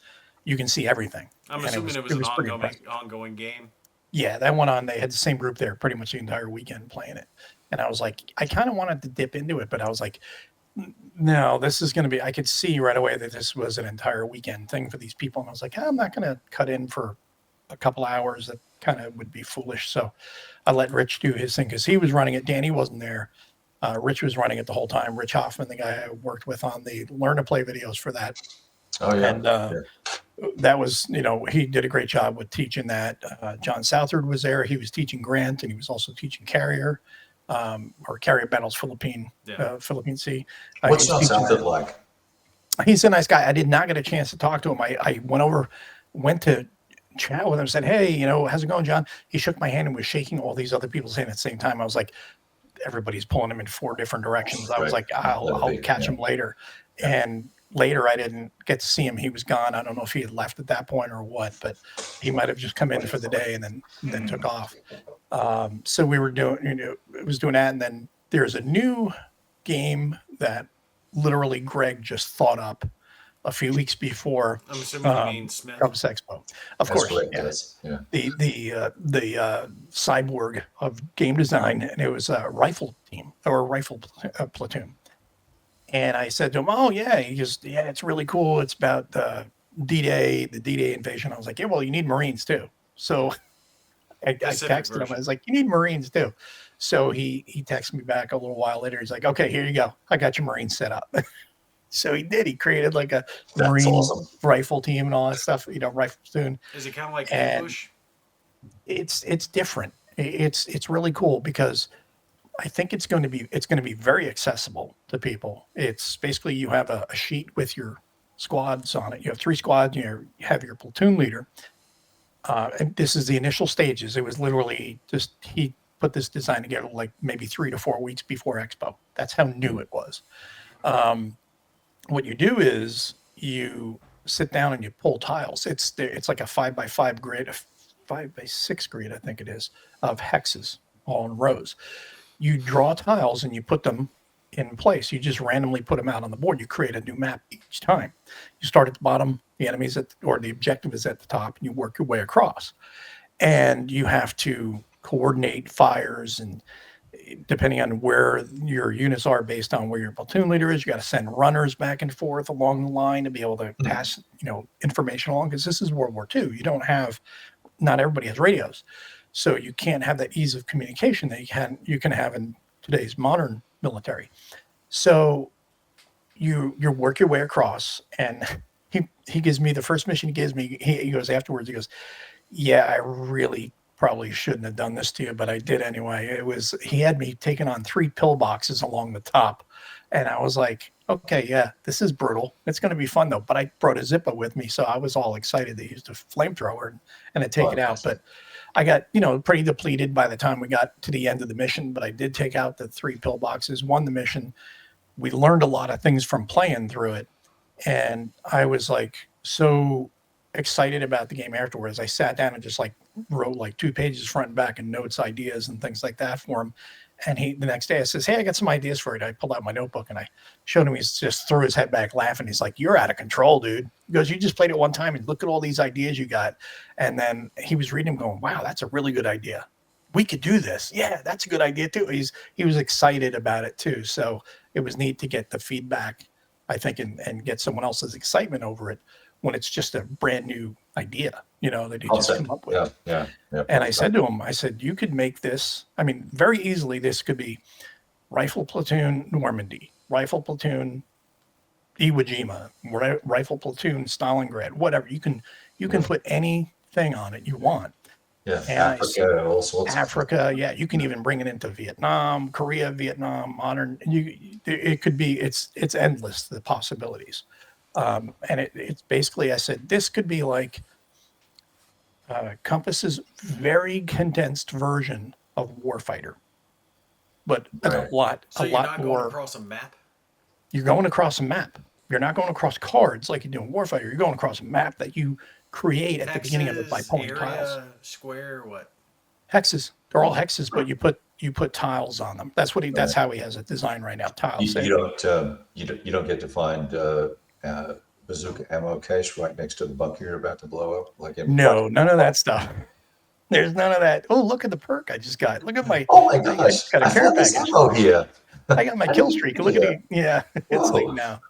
you can see everything, I'm and assuming it was it an was pretty impressive. ongoing game. Yeah, that went on. They had the same group there pretty much the entire weekend playing it. And I was like, I kind of wanted to dip into it, but I was like, no, this is going to be, I could see right away that this was an entire weekend thing for these people. And I was like, I'm not going to cut in for a couple hours. That kind of would be foolish. So I let Rich do his thing because he was running it. Danny wasn't there. Rich was running it the whole time. Rich Hoffman, the guy I worked with on the Learn to Play videos for that. Oh, yeah. And yeah. that was, he did a great job with teaching that. John Southard was there. He was teaching Grant, and he was also teaching Carrier, or Carrier Battles Philippine C. What's John Southard like? He's a nice guy. I did not get a chance to talk to him. I went to chat with him, said, hey, how's it going, John? He shook my hand and was shaking all these other people's hand at the same time. I was like, everybody's pulling him in 4 different directions. I was like, I'll catch him later. And later I didn't get to see him. He was gone. I don't know if he had left at that point or what, but he might have just come in for the day and then took off. So we were doing, it was doing that. And then there's a new game that literally Greg just thought up a few weeks before. I'm assuming you mean Smith. Cubs Expo. Of course. Correct, Yeah. yes. Yeah. The cyborg of game design, and it was a rifle team or a rifle platoon. And I said to him, "Oh yeah," he just it's really cool. It's about D-Day, the D-Day invasion. I was like, "Yeah, well, you need Marines too." So I texted him. I was like, "You need Marines too." So he texted me back a little while later. He's like, "Okay, here you go. I got your Marines set up." So he did. He created like a Marine rifle team and all that stuff. Rifle platoon. Is it kind of like ambush? It's different. It's really cool because I think it's going to be very accessible to people. It's basically you have a sheet with your squads on it. You have 3 squads. You have your platoon leader. And this is the initial stages. It was literally just he put this design together like maybe 3 to 4 weeks before Expo. That's how new it was. What you do is you sit down and you pull tiles. It's like a 5x5 grid, a 5x6 grid, I think it is, of hexes all in rows. You draw tiles and you put them in place. You just randomly put them out on the board. You create a new map each time. You start at the bottom, the enemies or the objective is at the top, and you work your way across. And you have to coordinate fires, and depending on where your units are based on where your platoon leader is, you got to send runners back and forth along the line to be able to pass, information along, because this is World War II. Not everybody has radios. So you can't have that ease of communication that you can have in today's modern military. So you work your way across, and he gives me the first mission he gives me. He goes afterwards. He goes, "Yeah, I really probably shouldn't have done this to you, but I did anyway." He had me taking on 3 pillboxes along the top, and I was like, "Okay, yeah, this is brutal. It's going to be fun though." But I brought a Zippo with me, so I was all excited. They used a flamethrower and to take it out, but I got, pretty depleted by the time we got to the end of the mission, but I did take out the 3 pillboxes, won the mission. We learned a lot of things from playing through it. And I was like, so excited about the game afterwards. I sat down and just like wrote like 2 pages front and back and notes, ideas and things like that for him. And the next day I says, "Hey, I got some ideas for it." I pulled out my notebook and I showed him. He just threw his head back laughing. He's like, "You're out of control, dude." He goes, "You just played it one time and look at all these ideas you got." And then he was reading them going, "Wow, that's a really good idea. We could do this. Yeah, that's a good idea too." He was excited about it too. So it was neat to get the feedback, I think, and get someone else's excitement over it when it's just a brand new idea, that you just come up with. Yeah. And I said to him, "You could make this, very easily. This could be Rifle Platoon Normandy, Rifle Platoon Iwo Jima, Rifle Platoon Stalingrad, whatever. You can put anything on it you want." Yeah, And Africa, all sorts of places. Africa, yeah, you can even bring it into Vietnam, Korea, Vietnam, modern. It could be. It's endless the possibilities. And it's basically, I said, this could be like Compass's very condensed version of Warfighter, but Right. So a you're lot not going more. across a map? You're going across a map. You're not going across cards like you do in Warfighter. You're going across a map that you create at the beginning of it by Hexes, pulling tiles. area, square, what? Hexes. They're all hexes, but you put tiles on them. That's Right. how he has it designed right now. You, Tiles. you don't you don't get to find bazooka ammo cache right next to the bunker you're about to blow up, like in Black. No, none of that stuff. There's none of that. Oh, look at the perk I just got. Look at my. Oh my I gosh! just got a I care found this package. ammo here. I got my I kill didn't streak. see Look at that. it. Yeah, it's like Whoa! now.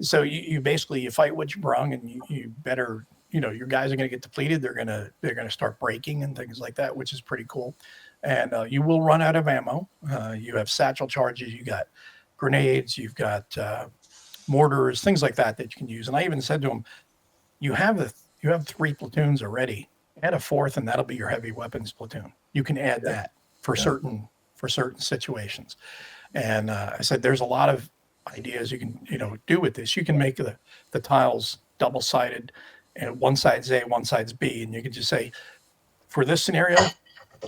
So you basically you fight what you brung, and you better your guys are going to get depleted. They're gonna start breaking and things like that, which is pretty cool. And you will run out of ammo. You have satchel charges. You got grenades. You've got mortars, things like that that you can use. And I even said to them, you have 3 platoons already. Add a 4th, and that'll be your heavy weapons platoon. You can add Yeah. that for Yeah. certain situations. And I said, there's a lot of ideas you can do with this. You can make the tiles double sided, and one side's A, one side's B, and you can just say, for this scenario,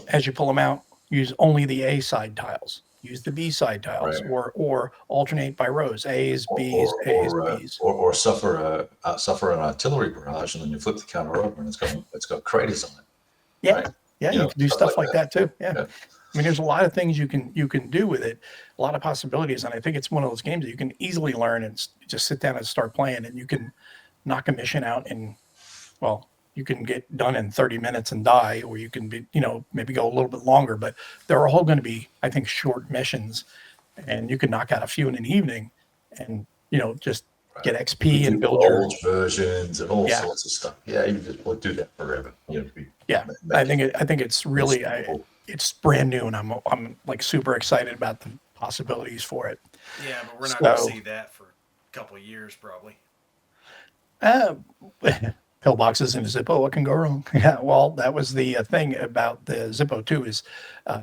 as you pull them out, use only the A side tiles. Use the B side tiles, Right. or alternate by rows. A's, B's, A's, B's. Or suffer an artillery barrage, and then you flip the counter over, and it's got craters on it. Yeah, Right. yeah, you can do stuff like that too. Yeah. Yeah. I mean, there's a lot of things you can do with it, a lot of possibilities, and I think it's one of those games that you can easily learn and just sit down and start playing, and you can knock a mission out in, well, you can get done in 30 minutes and die, or you can be, maybe go a little bit longer, but they're all going to be, I think, short missions, and you can knock out a few in an evening, and just get XP and build your. old versions and all Yeah. sorts of stuff. Yeah, you just will do that forever. Yeah, I think it's really it's brand new, and I'm like super excited about the possibilities for it. Yeah, but we're not going to So- see that for a couple of years, probably. Pillboxes in a Zippo, what can go wrong? Yeah, well, that was the thing about the Zippo too, is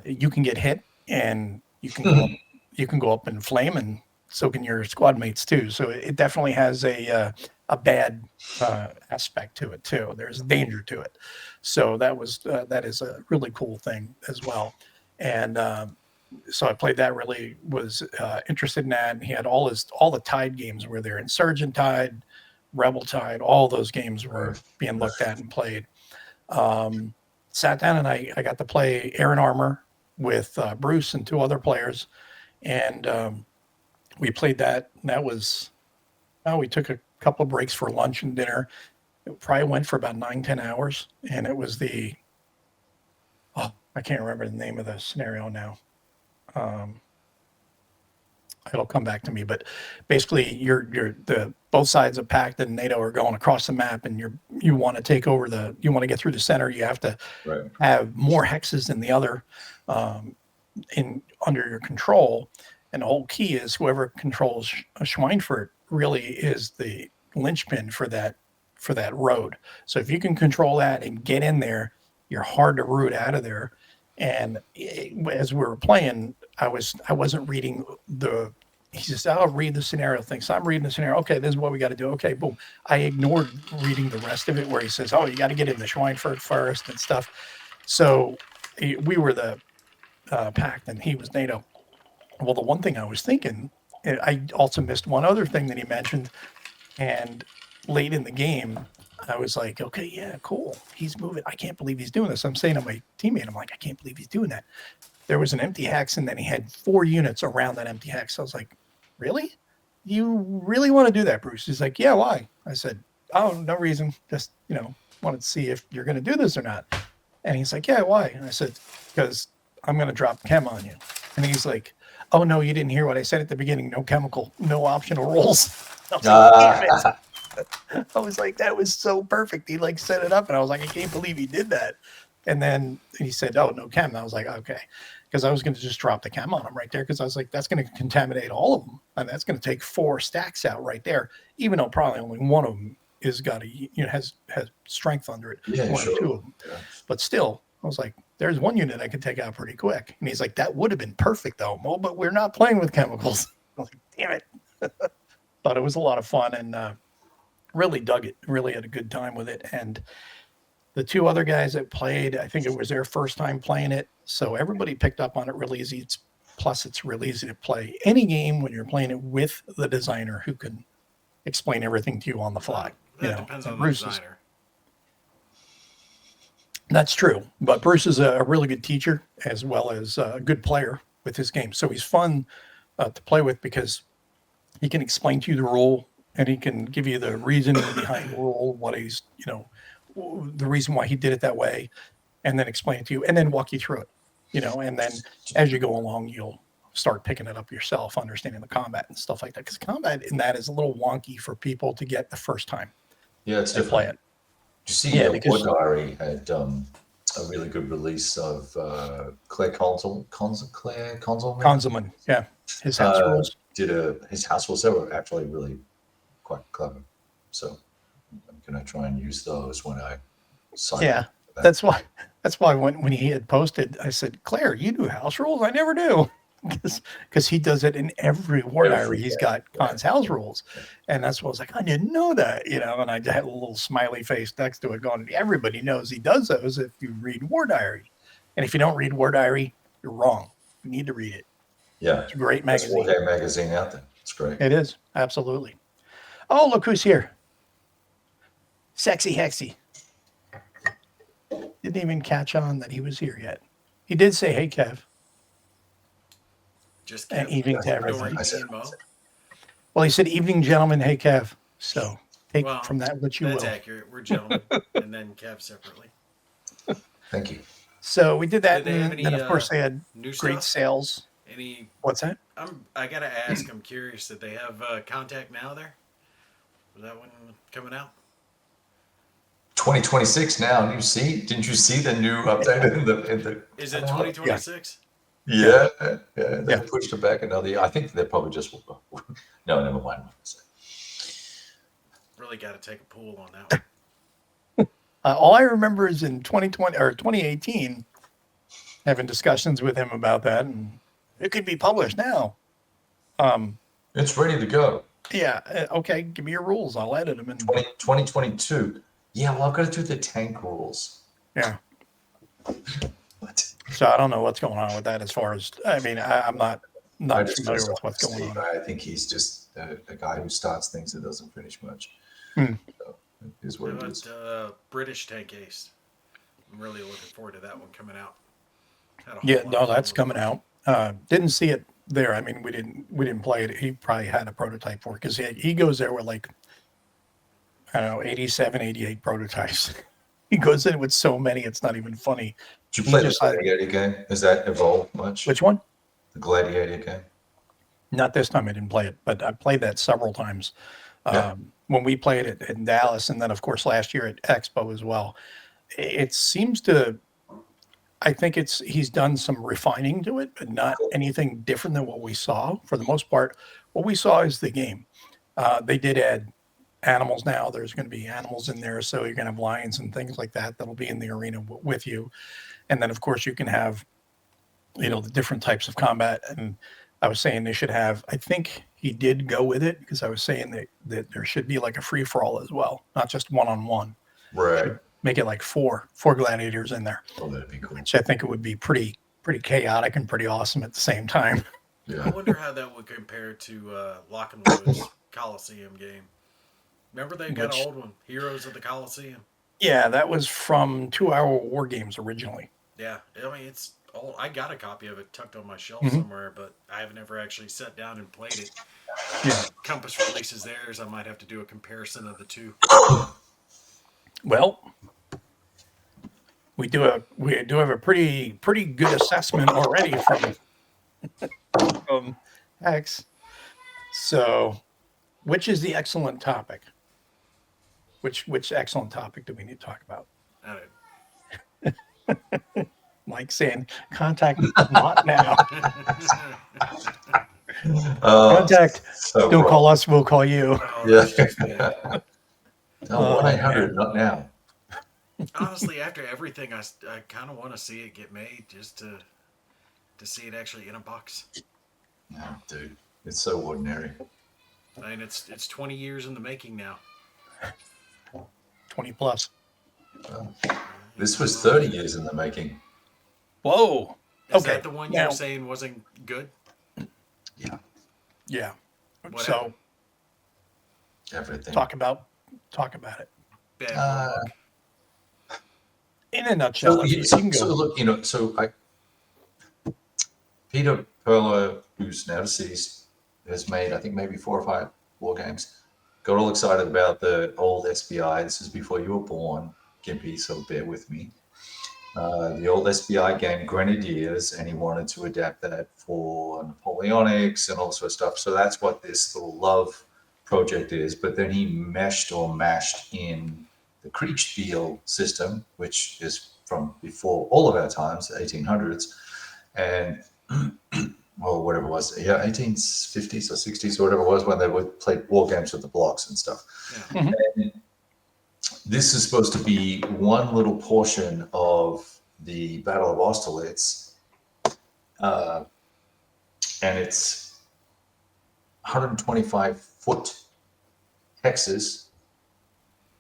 you can get hit and you can go up in flame, and so can your squad mates too. So it definitely has a bad aspect to it too. There's danger to it. So that is a really cool thing as well. And so I played that, really was interested in that. And he had all the Tide games were there, Insurgent Tide, Rebel Tide, all those games were being looked at and played. Sat down and I got to play Air and Armor with Bruce and 2 other players, and we played that. And that was, we took a couple of breaks for lunch and dinner. It probably went for about 9-10 hours, and it was I can't remember the name of the scenario now. It'll come back to me, but basically both sides of Pact and NATO are going across the map, and you want to take over you want to get through the center. You have to have more hexes than the other under your control. And the whole key is whoever controls Schweinfurt really is the linchpin for that road. So if you can control that and get in there, you're hard to root out of there. And as we were playing, I wasn't reading he says, I'll read the scenario thing. So I'm reading the scenario. Okay, this is what we got to do. Okay, boom. I ignored reading the rest of it where he says, oh, you got to get in the Schweinfurt first and stuff. So we were the Pact and he was NATO. Well, the one thing I was thinking, I also missed one other thing that he mentioned. And late in the game, I was like, okay, yeah, cool. He's moving. I can't believe he's doing this. I'm saying to my teammate, I'm like, I can't believe he's doing that. There was an empty hex, and then he had 4 units around that empty hex. I was like, really? You really want to do that, Bruce? He's like, yeah, why? I said, oh, no reason. Just, wanted to see if you're going to do this or not. And he's like, yeah, why? And I said, because I'm going to drop chem on you. And he's like, oh, no, you didn't hear what I said at the beginning. No chemical, no optional rolls. I was like, that was so perfect. He set it up, and I was like, I can't believe he did that. And then he said, oh, no chem. And I was like, okay, because I was going to just drop the chem on him right there, because I was like, that's going to contaminate all of them, and that's going to take 4 stacks out right there, even though probably only one of them has got has strength under it. Yeah, one sure. or 2 of them. Yeah. But still, I was like, there's one unit I could take out pretty quick. And he's like, that would have been perfect though, Mo, but we're not playing with chemicals. I was like, damn it. But it was a lot of fun and really dug it, really had a good time with it. And the two other guys that played, I think it was their first time playing it. So everybody picked up on it real easy. Plus, it's real easy to play any game when you're playing it with the designer who can explain everything to you on the fly. That depends on the Bruce designer. That's true. But Bruce is a really good teacher as well as a good player with his game. So he's fun to play with because he can explain to you the rule and he can give you the reasoning behind the rule, what he's, the reason why he did it that way, and then explain it to you and then walk you through it, and then as you go along, you'll start picking it up yourself, understanding the combat and stuff like that. Because combat in that is a little wonky for people to get the first time. Yeah, it's they play it. You see, War Diary had a really good release of Claire Conzelman, yeah. His house rules. His house rules. They were actually really quite clever. So I'm going to try and use those when I sign up. That's why when he had posted, I said, Claire, you do house rules? I never do. Because he does it in every War Diary. He's got Khan's house rules. And that's what I was like, I didn't know that, and I had a little smiley face next to it going, everybody knows he does those if you read War Diary. And if you don't read War Diary, you're wrong. You need to read it. Yeah. It's a great magazine. War Day magazine out there. It's great. It is. Absolutely. Oh, look who's here. Sexy Hexy. Didn't even catch on that he was here yet. He did say, hey, Kev. Just and evening to everybody. Mo. Well, he said, evening, gentlemen. Hey, Kev. So take from that what you will. That's accurate. We're gentlemen. And then Kev separately. Thank you. So we did that. Did And then, of course, they had new great stuff? sales. What's that? I got to ask. I'm curious. Did they have Contact Now there? Was that one coming out? 2026 now. Didn't you see the new update in the Is it 2026? Yeah, they pushed it back another year. I think they probably just no, never mind. Really got to take a pool on that one. All I remember is in 2020 or 2018, having discussions with him about that, and it could be published now. It's ready to go. Yeah. Okay. Give me your rules. I'll edit them. 2022. Yeah. Well, I've got to do the tank rules. Yeah. What? So I don't know what's going on with that. As far as I'm not familiar with what's going on. I think he's just a guy who starts things and doesn't finish much. So it is what it is. British Tank Ace. I'm really looking forward to that one coming out. That's coming out. Didn't see it there. I mean, we didn't play it. He probably had a prototype for it because he goes there with like, I don't know, 87, 88 prototypes. He goes in with so many, it's not even funny. Did you play the Gladiator game? Has that evolved much? Which one? The Gladiator game. Not this time. I didn't play it, but I played that several times. When we played it in Dallas, and then of course last year at Expo as well. It seems to. I think he's done some refining to it, but not anything different than what we saw. For the most part, what we saw is the game. They did add animals now. There's going to be animals in there, so you're going to have lions and things like that that'll be in the arena with you. And then, of course, you can have, the different types of combat. And I was saying they should have. I think he did go with it because I was saying that there should be like a free for all as well, not just one-on-one. Right. Make it like four gladiators in there. Oh, that'd be cool. Which I think it would be pretty chaotic and pretty awesome at the same time. Yeah. I wonder how that would compare to Lock and Load's Coliseum game. Remember they got an old one, Heroes of the Coliseum? Yeah, that was from 2 Hour War Games originally. Yeah, I mean, it's old. I got a copy of it tucked on my shelf somewhere, but I have never actually sat down and played it. Yeah. Compass releases theirs. I might have to do a comparison of the two. Well, we do have a pretty good assessment already from X. So, which is the excellent topic? Which excellent topic do we need to talk about? Mike saying, contact not now. Contact. Don't call us. We'll call you. Yeah. 1-800, not now. Honestly, after everything, I kind of want to see it get made just to see it actually in a box. No, dude, it's so ordinary. I mean, it's 20 years in the making now. 20 plus. This was 30 years in the making. Whoa. Is Okay. that the one you were Now, saying wasn't good? Yeah, yeah. What So happened? everything. talk about it Bad rule Uh, book. in a nutshell. so, If you- you so, can so go. look, Peter Perla, who's now deceased, has made, I think, maybe 4 or 5 war games. Got all excited about the old SBI. This is before you were born, Gimpy, so bear with me. The old SBI game Grenadiers, and he wanted to adapt that for Napoleonics and all sorts of stuff. So that's what this little love project is. But then he meshed or mashed in the Kriegspiel system, which is from before all of our times, the 1800s, and well, whatever it was, yeah, 1850s or 60s or whatever it was when they would play war games with the blocks and stuff. Yeah. Mhm. And this is supposed to be one little portion of the Battle of Austerlitz, uh, and it's 125-foot hexes,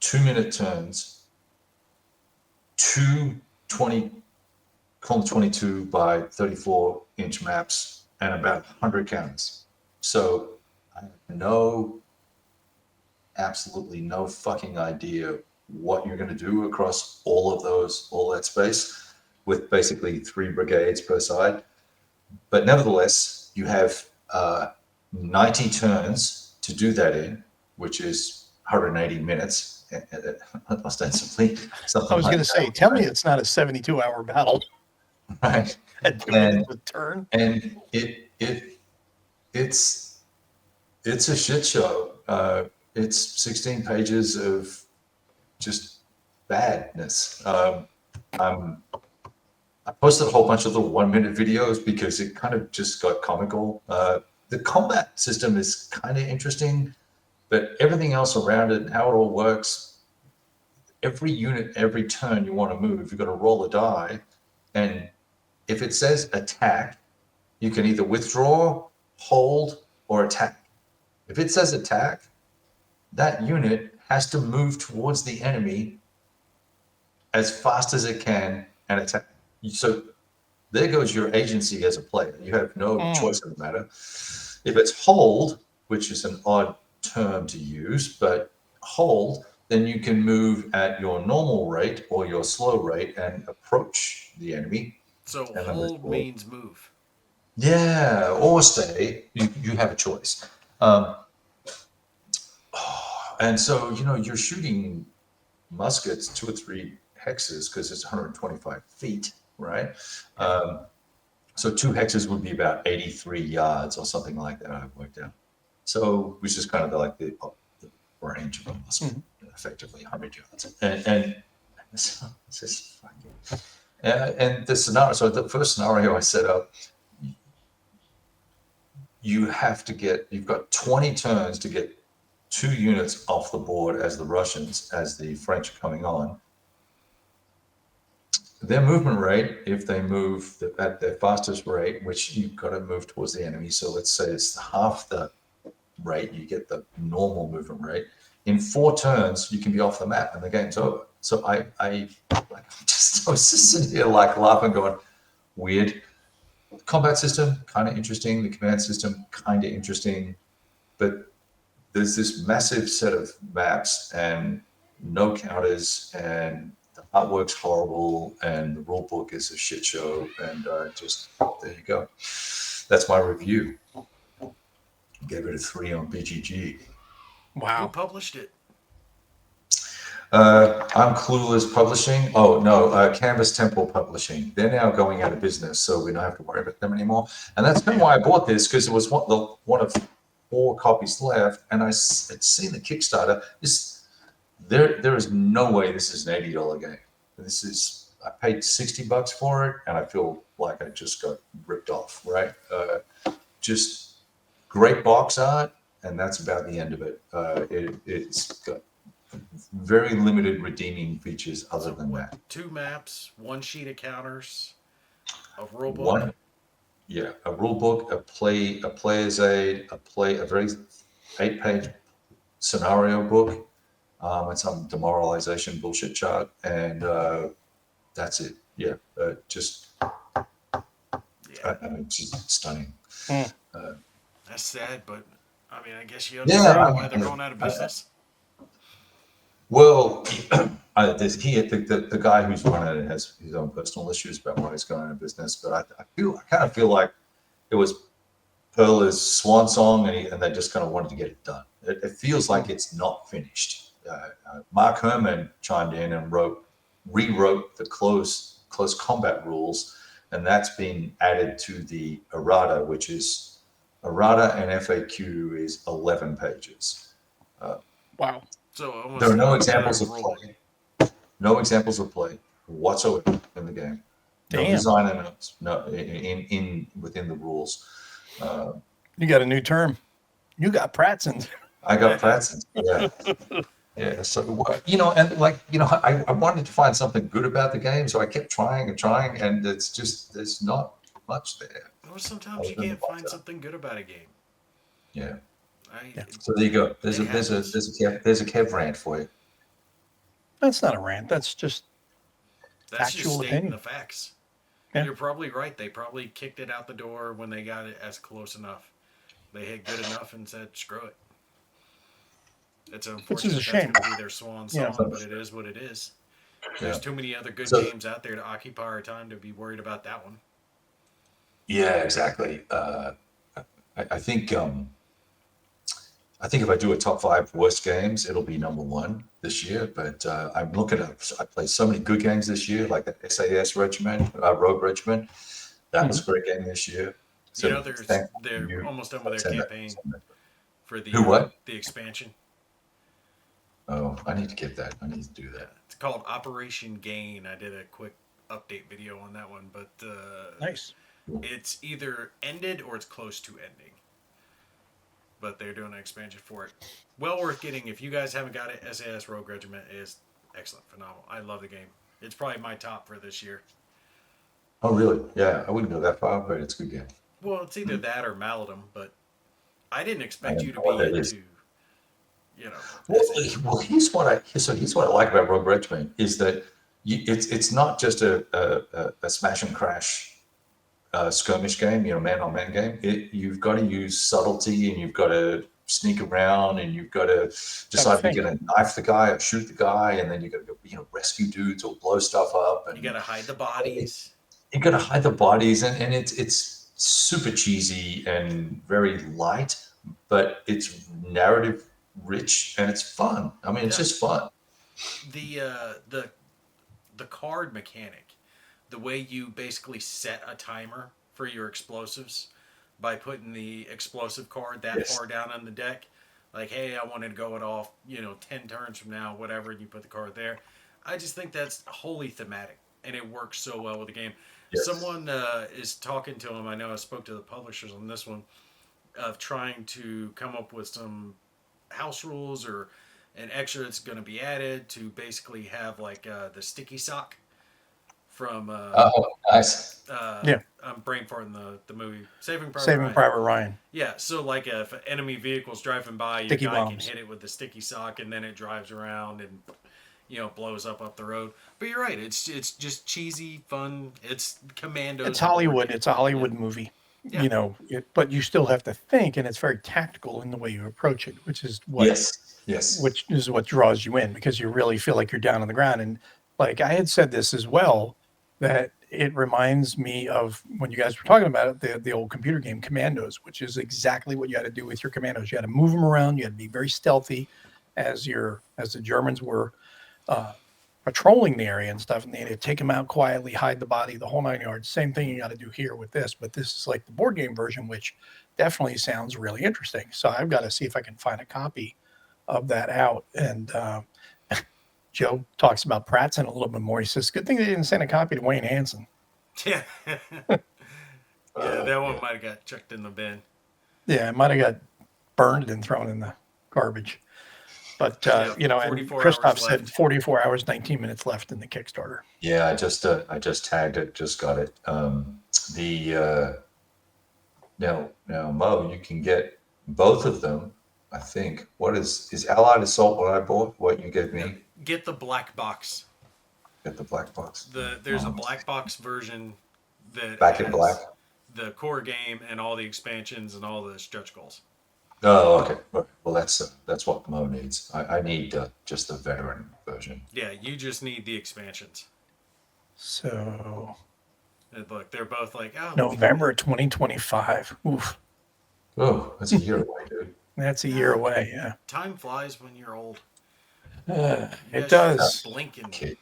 2-minute turns, two 22 by 34-inch maps, and about 100 counters. So I have absolutely no fucking idea what you're going to do across all that space, with basically 3 brigades per side. But nevertheless, you have 90 turns to do that in, which is 180 minutes, ostensibly. I was Like going to say, tell me it's not a 72-hour battle right? at 2 minutes And a turn. it's a shit show. It's 16 pages of just badness. I posted a whole bunch of little 1-minute videos because it kind of just got comical. The combat system is kind of interesting, but everything else around it, how it all works, every unit, every turn you want to move, you've got to roll a die. And if it says attack, you can either withdraw, hold, or attack. If it says attack, that unit has to move towards the enemy as fast as it can and attack. So there goes your agency as a player. You have no choice in the matter. If it's hold, which is an odd term to use, but hold, then you can move at your normal rate or your slow rate and approach the enemy. So And then hold means move. yeah, or stay. You have a choice. And so, you're shooting muskets 2 or 3 hexes because it's 125 feet, right? So 2 hexes would be about 83 yards or something like that, I've worked out. So, which is kind of like the range of a musket, effectively 100 yards. And this is fucking. And the scenario, so the first scenario I set up, you've got 20 turns to get 2 units off the board as the French are coming on. Their movement rate, if they move at their fastest rate, which you've got to move towards the enemy, so let's say it's half the rate, you get the normal movement rate. In 4 turns, you can be off the map and the game's over. So I was just sitting here like laughing, going, weird. Combat system, kind of interesting. The command system, kind of interesting. But there's this massive set of maps and no counters, and the artwork's horrible, and the rule book is a shit show. And just there you go. That's my review. Gave it a 3 on BGG. Who Wow. published it? I'm Clueless Publishing. Oh no, Canvas Temple Publishing. They're now going out of business, so we don't have to worry about them anymore. And that's kind of why I bought this, because it was one of 4 copies left, and I'd seen the Kickstarter. There is no way this is an $80 game. I paid $60 for it, and I feel like I just got ripped off. Right? Just great box art, and that's about the end of it. It's got very limited redeeming features other So than what? that. 2 maps, 1 sheet of counters, a rule book. One, yeah, a rule book, a player's aid, a very 8-page scenario book, and some demoralization bullshit chart, and that's it. Yeah, just Yeah, I mean, just stunning. Mm. that's sad, but I mean, I guess you Yeah, understand why they're going out of I, business. well, the guy who's running it has his own personal issues about why he's going out of business, but I kind of feel like it was Perla's swan song, and they just kind of wanted to get it done. It feels like it's not finished. Mark Herman chimed in and rewrote the close combat rules, and that's been added to the errata, which is errata and FAQ is 11 pages. Wow. So There almost are no another examples of rule book. play, no examples of play whatsoever in the game. No Damn. designer notes, no in within the rules. You got a new term. You got Pratzins. I got Pratzins. Yeah. Yeah. So, and I wanted to find something good about the game. So I kept trying and trying, and it's just, there's not much there. Or sometimes Other you than the can't find butter. something good about a game. Yeah. I Yeah. So there you go. There's It a, there's a, happens. there's a Kev rant for you. That's not a rant. That's just That's just factual stating opinion. the facts. Yeah. You're probably right. They probably kicked it out the door when they got it as close enough. They hit good enough and said, "Screw it." It's Which is a unfortunate that's shame. going to be their swan Yeah. song, but it is what it is. There's Yeah. too many other good So, games out there to occupy our time to be worried about that one. yeah, exactly. I think if I do a top 5 worst games, it'll be number 1 this year. But I'm looking at, I played so many good games this year, like the SAS Regiment, Rogue Regiment. That was a great game this year. You So know, they're you almost done with their send that. campaign for Who, what? the expansion. Oh, I need to get that. I need to do Yeah, that. it's called Operation Gain. I did a quick update video on that one, but Nice. it's either ended or it's close to ending. But they're doing an expansion for it. Well worth getting. If you guys haven't got it, SAS Rogue Regiment is excellent, phenomenal. I love the game. It's probably my top for this year. Oh, really? Yeah, I wouldn't go that far, but it's a good game. Well, it's either that or Maladam, but I didn't I expect don't you to know what be that is. into, you know, Well, SAS. here's what I like about Rogue Regiment is that it's not just a smash and crash skirmish game, man on man game. You've got to use subtlety, and you've got to sneak around, and you've got to decide if you're going to knife the guy or shoot the guy, and then you got to go, rescue dudes or blow stuff up, You and got to hide the bodies. you got to hide the bodies, and it's super cheesy and very light, but it's narrative rich and it's fun. I mean, it's Yeah. just fun. The card mechanic, the way you basically set a timer for your explosives by putting the explosive card that Yes. far down on the deck, like, hey, I wanted to go it off, 10 turns from now, whatever, and you put the card there. I just think that's wholly thematic, and it works so well with the game. Yes. Someone is talking to him. I know I spoke to the publishers on this one of trying to come up with some house rules or an extra that's going to be added to basically have like the sticky sock from Oh, nice. Yeah. I'm brain farting the movie Saving Private Saving Ryan. Private Ryan. Yeah, so like if an enemy vehicle's driving by, your Sticky guy bombs. can hit it with the sticky sock, and then it drives around and blows up the road. But you're right, it's just cheesy fun. It's Commandos. It's Hollywood. It's a Hollywood movie. Yeah. But you still have to think, and it's very tactical in the way you approach it, which is what draws you in, because you really feel like you're down on the ground. And like I had said this as well, that it reminds me of when you guys were talking about it, the old computer game Commandos, which is exactly what you had to do with your commandos. You had to move them around. You had to be very stealthy, as the Germans were patrolling the area and stuff, and they had to take them out quietly, hide the body, the whole 9 yards. Same thing you got to do here with this, but this is like the board game version, which definitely sounds really interesting. So I've got to see if I can find a copy of that out. And Joe talks about Pratzen a little bit more. He says, good thing they didn't send a copy to Wayne Hansen. Yeah. Yeah, that one might have got chucked in the bin. Yeah, it might have got burned and thrown in the garbage. But Yeah, you know, and 44 Christoph hours said left. 44 hours, 19 minutes left in the Kickstarter. Yeah, I just tagged it, just got it. The now Mo, you can get both of them. I think. What is Allied Assault? What I bought? What you gave me? Get the black box. Get the black box. There's a black box version that Back in black. has the core game and all the expansions and all the stretch goals. Oh, okay. Well, that's what Mo needs. I need just the veteran version. Yeah, you just need the expansions. So And look, they're both like, oh, November 2025. Oof, Oh, that's a year away, dude. that's a year away. Yeah, time flies when you're old. it Yes, does. blinking. Okay.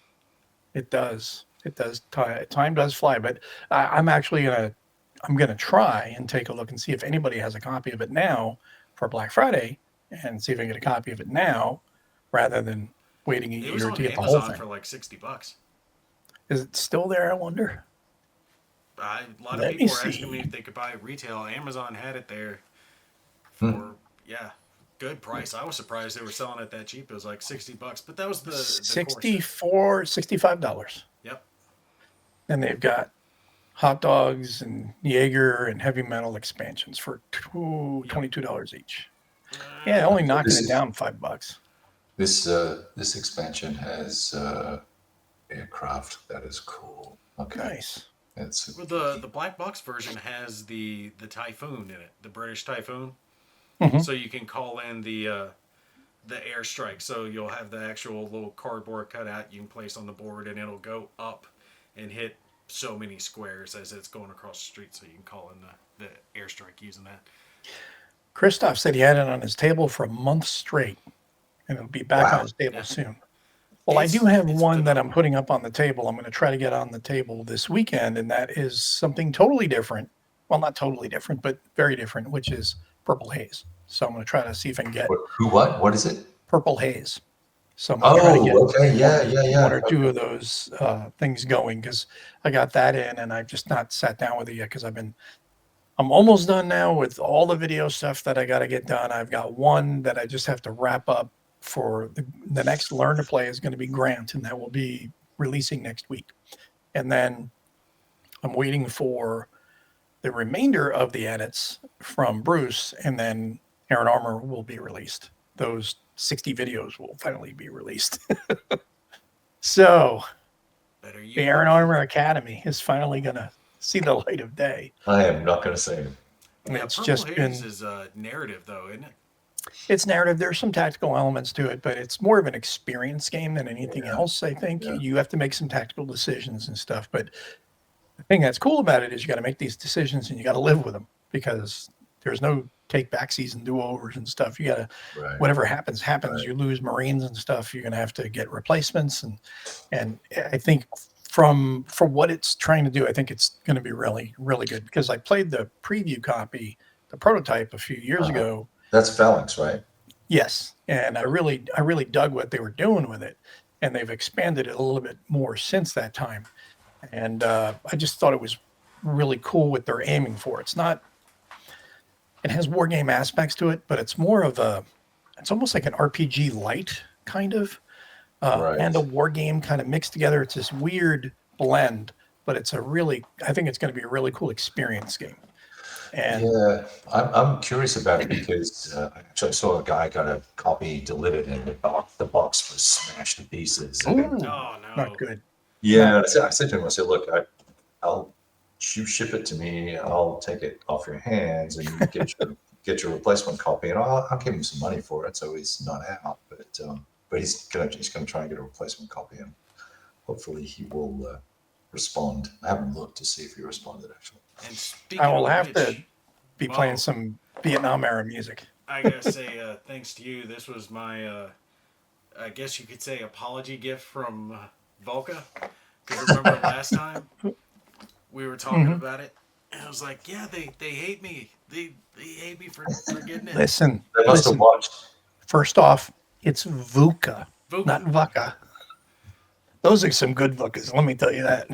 It does. It does. Time does fly. But I'm gonna try and take a look and see if anybody has a copy of it now for Black Friday, and see if I can get a copy of it now, rather than waiting a It was year on to get the whole Amazon thing. for like $60. Is it still there? I wonder. A lot of Let me people were asking me see. if they could buy it retail. Amazon had it there Hmm. for good price. I was surprised they were selling it that cheap. It was like $60, but that was the core set. $65. Yep. And they've got hot dogs and Jaeger and heavy metal expansions for $22 each. Yeah, only knocking This it is down $5. this expansion has aircraft. That is cool. Okay. Nice. It's Well, the black box version has the Typhoon in it, the British Typhoon. Mhm. So you can call in the airstrike. So you'll have the actual little cardboard cutout you can place on the board, and it'll go up and hit so many squares as it's going across the street. So you can call in the airstrike using that. Christoph said he had it on his table for a month straight, and it'll be back on Wow. his table Yeah. soon. Well, I do It's have one that I'm phenomenal. putting up on the table. I'm going to try to get on the table this weekend, and that is something totally different. Well, not totally different, but very different, which is Purple Haze. So I'm going to try to see if I can get What is it? Purple Haze. So I'm going to try to get Oh, okay. Yeah, yeah, one yeah. or two of those things going, because I got that in, and I've just not sat down with it yet because I'm almost done now with all the video stuff that I got to get done. I've got one that I just have to wrap up for the next Learn to Play is going to be Grant, and that will be releasing next week. And then I'm waiting for the remainder of the edits from Bruce, and then Aaron Armour will be released. Those 60 videos will finally be released. So Better the you Aaron than me. Armour Academy is finally going to see the light of day. I am not going to say it. And Yeah, it's Purple just Haze been is narrative though, isn't it? it's narrative. There's some tactical elements to it, but it's more of an experience game than anything Yeah, else. I think yeah. you have to make some tactical decisions and stuff. But the thing that's cool about it is you got to make these decisions and you got to live with them, because there's no take backsies and do overs and stuff. You got to, Right. whatever happens. Right. You lose Marines and stuff. You're going to have to get replacements. And I think for what it's trying to do, I think it's going to be really, really good, because I played the preview copy, the prototype a few years ago. That's Phalanx, right? Yes, and I really dug what they were doing with it, and they've expanded it a little bit more since that time. And I just thought it was really cool what they're aiming for. It's not, it has war game aspects to it, but it's more of it's almost like an RPG light kind of, Right. and a war game kind of mixed together. It's this weird blend, but I think it's going to be a really cool experience game. And Yeah, I'm curious about it because I actually saw a guy got a copy delivered and the box was smashed to pieces. And, ooh, Oh no. not good. yeah, I said to him, I said, look, I'll you ship it to me, I'll take it off your hands and you get your replacement copy, and I'll give him some money for it, so he's not out. But he's gonna try and get a replacement copy, and hopefully he will respond. I haven't looked to see if he responded actually. And speaking I will of have which, to be playing Mo, some Vietnam era music. I gotta say, thanks to you, this was my, I guess you could say, apology gift from Volca. Because remember last time we were talking about it, and I was like, yeah, they hate me. They hate me for getting it. Listen, They must have watched. first off, it's VUCA, Vuka. not VUCA. Those are some good VUCAs, let me tell you that.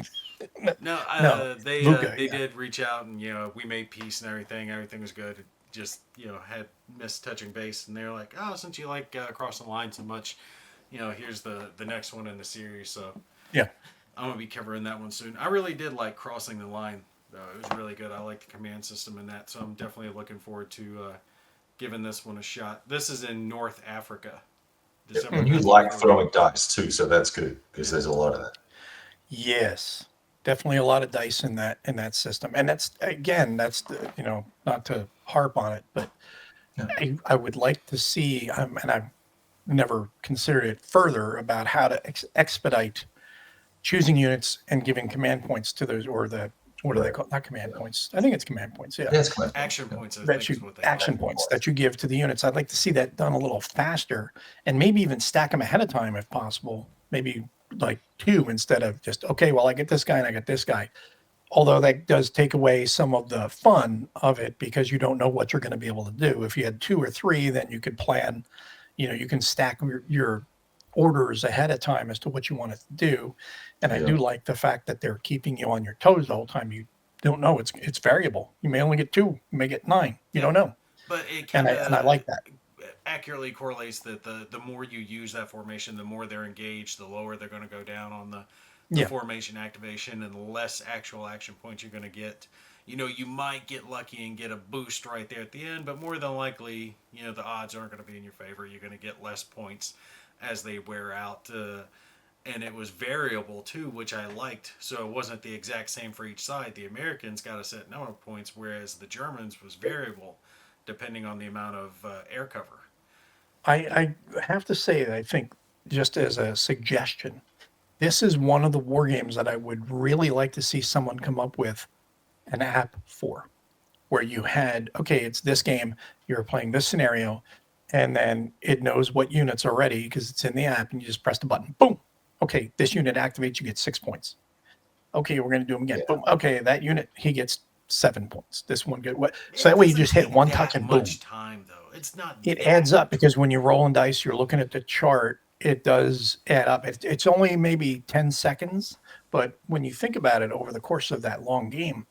No, No, they Vuka, they yeah. did reach out, and we made peace and everything. Everything was good. just had missed touching base, and they're like, oh, since you like crossing the line so much, here's the next one in the series. So Yeah. I'm gonna be covering that one soon. I really did like crossing the line, though. It was really good. I like the command system in that, so I'm definitely looking forward to giving this one a shot. This is in North Africa. December And you like 1940. throwing dice too, so that's good because there's a lot of that. Yes, definitely a lot of dice in that system, and that's again, that's the, not to harp on it, but Yeah. I would like to see, and I've never considered it further about how to expedite choosing units and giving command points to those, or the what do they Right. call, not command points? I think it's command points. Yeah, Yeah, it's cool. Action points, I that think, you is what they action call it. points that you give to the units. I'd like to see that done a little faster, and maybe even stack them ahead of time if possible. Maybe like two instead of just, okay, well, I get this guy and I get this guy. Although that does take away some of the fun of it because you don't know what you're going to be able to do. If you had two or three, then you could plan, you can stack your orders ahead of time as to what you want it to do. And I do Yeah. like the fact that they're keeping you on your toes the whole time. You don't know, it's variable. You may only get two, you may get nine. You don't know. But it And kind I of like that. accurately correlates that the more you use that formation, the more they're engaged, the lower they're going to go down on the Yeah. formation activation, and the less actual action points you're going to get. You might get lucky and get a boost right there at the end, but more than likely, the odds aren't going to be in your favor. You're going to get less points as they wear out. And it was variable too, which I liked. So it wasn't the exact same for each side. The Americans got a set number of points, whereas the Germans was variable depending on the amount of air cover. I have to say that I think, just as a suggestion, this is one of the war games that I would really like to see someone come up with an app for, where you had, okay, it's this game, you're playing this scenario, and then it knows what units are ready because it's in the app, and you just press the button, boom. Okay, this unit activates, you get 6 points. Okay, we're going to do them again. Yeah. Boom. Okay, that unit, he gets 7 points. This one good. What? So It that way you doesn't just hit take one that touch and boom. much time though. It's not. It that adds up much. because when you're rolling dice, you're looking at the chart. It does add up. It's only maybe 10 seconds, but when you think about it over the course of that long game,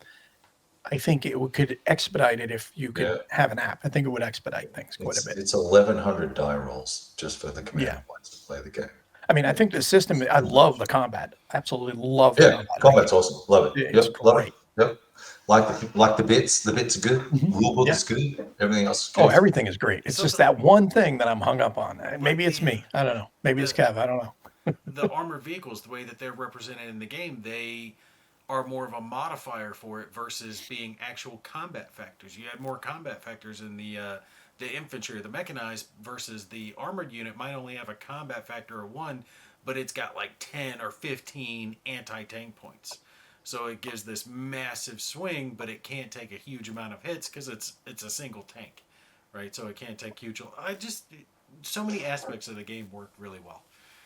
I think could expedite it if you could Yeah. have an app. I think it would expedite things quite a bit. It's 1,100 die rolls just for the command Yeah. points to play the game. I mean, I think the system, I love the combat. Absolutely love the Yeah, combat. combat's awesome. Love it. It's Yep, love it. great. Yep. Like the bits. The bits are good. Mhm. Rule book Yeah. is good. Everything else is Oh, good. everything is great. It's just that one thing that I'm hung up on. Maybe it's me. I don't know. Maybe it's Kev. I don't know. The armored vehicles, the way that they're represented in the game, they are more of a modifier for it versus being actual combat factors. You had more combat factors in the infantry or the mechanized versus the armored unit might only have a combat factor of 1, but it's got like 10 or 15 anti-tank points. So it gives this massive swing, but it can't take a huge amount of hits because it's a single tank, right? So it can't take huge. So many aspects of the game work really well.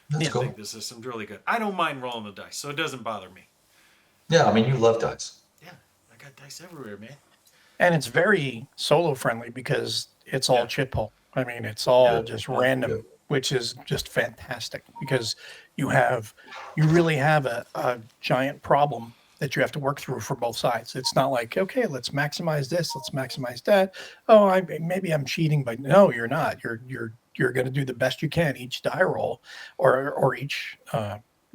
That's I cool. think the system's really good. I don't mind rolling the dice, so it doesn't bother me. Yeah, I mean, you love dice. Yeah, I got dice everywhere, man. And it's very solo friendly because it's all Yeah. chip pull. I mean, it's all Yeah. just Yeah. random, Yeah. which is just fantastic because you really have a giant problem that you have to work through for both sides. It's not like, okay, let's maximize this, let's maximize that. Oh, maybe I'm cheating, but no, you're not. You're going to do the best you can each die roll or each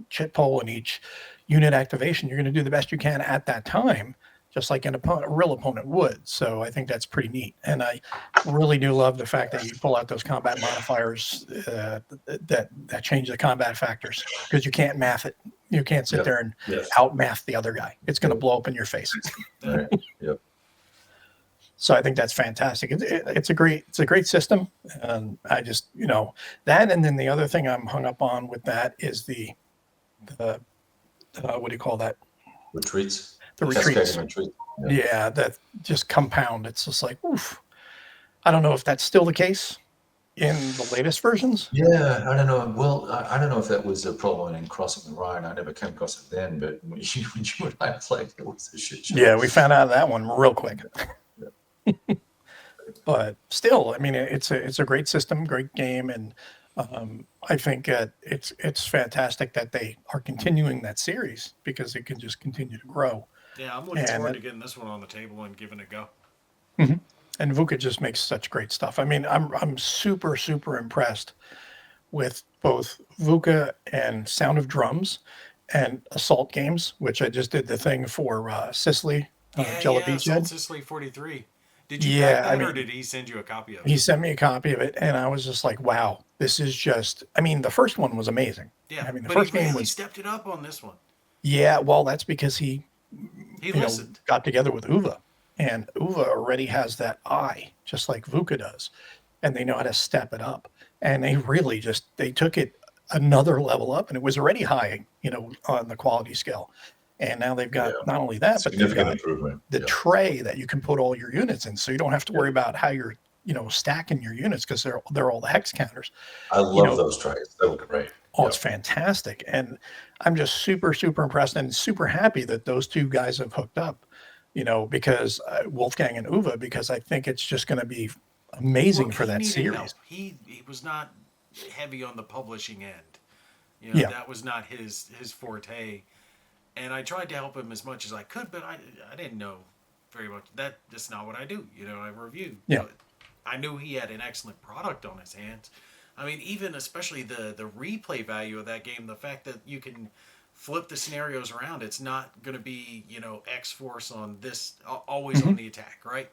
chip pull and each unit activation. You're going to do the best you can at that time, just like a real opponent would. So I think that's pretty neat. And I really do love the fact that you pull out those combat modifiers that change the combat factors because you can't math it. You can't sit Yep. there and Yes. out math the other guy. It's going to blow up in your face. Right. Yep. So I think that's fantastic. It's a great system. And I just, that, and then the other thing I'm hung up on with that is the what do you call that? Retreats. The Cascading retreats. retreat. Yeah, that just compound. It's just like, oof. I don't know if that's still the case in the latest versions. Yeah, I don't know. Well, I don't know if that was a problem in Crossing the Rhine. I never came across it then, but when you and I played, it was a shit show. Yeah, we found out that one real quick. But still, I mean, it's a great system, great game, and I think it's fantastic that they are continuing that series because it can just continue to grow. Yeah, I'm looking And forward to getting this one on the table and giving it a go. Mhm. And VUCA just makes such great stuff. I mean, I'm super super impressed with both VUCA and Sound of Drums and Assault Games, which I just did the thing for Sicily, Jello Yeah, Assault Beachhead. Sicily 43. Did you crack Yeah, I that, or mean, did he send you a copy of he it? sent me a copy of it, and I was just like, wow, this is just. I mean, the first one was amazing. Yeah, I mean, the but he first game really was. stepped it up on this one. Yeah, well, that's because he, He listened. got together with Uva, and Uva already has that eye, just like VUCA does, and they know how to step it up. And they really just they took it another level up, and it was already high, on the quality scale. And now they've got Yeah, not only that, but they've significant got improvement. the Yeah, tray that you can put all your units in, so you don't have to yeah. worry about how you're, stacking your units because they're all the hex counters. I You love know, those trays. They were great. Oh, Yeah. it's fantastic. And I'm just super, super impressed and super happy that those two guys have hooked up, because Wolfgang and Uva, because I think it's just going to be Well, amazing for he that needed series. help. He was not heavy on the publishing end. Yeah. That was not his forte. And I tried to help him as much as I could, but I didn't know very much. That's not what I do. I review, Yeah. but I knew he had an excellent product on his hands. I mean, even especially the replay value of that game, the fact that you can flip the scenarios around. It's not going to be X force on this always Hmm. on the attack, right?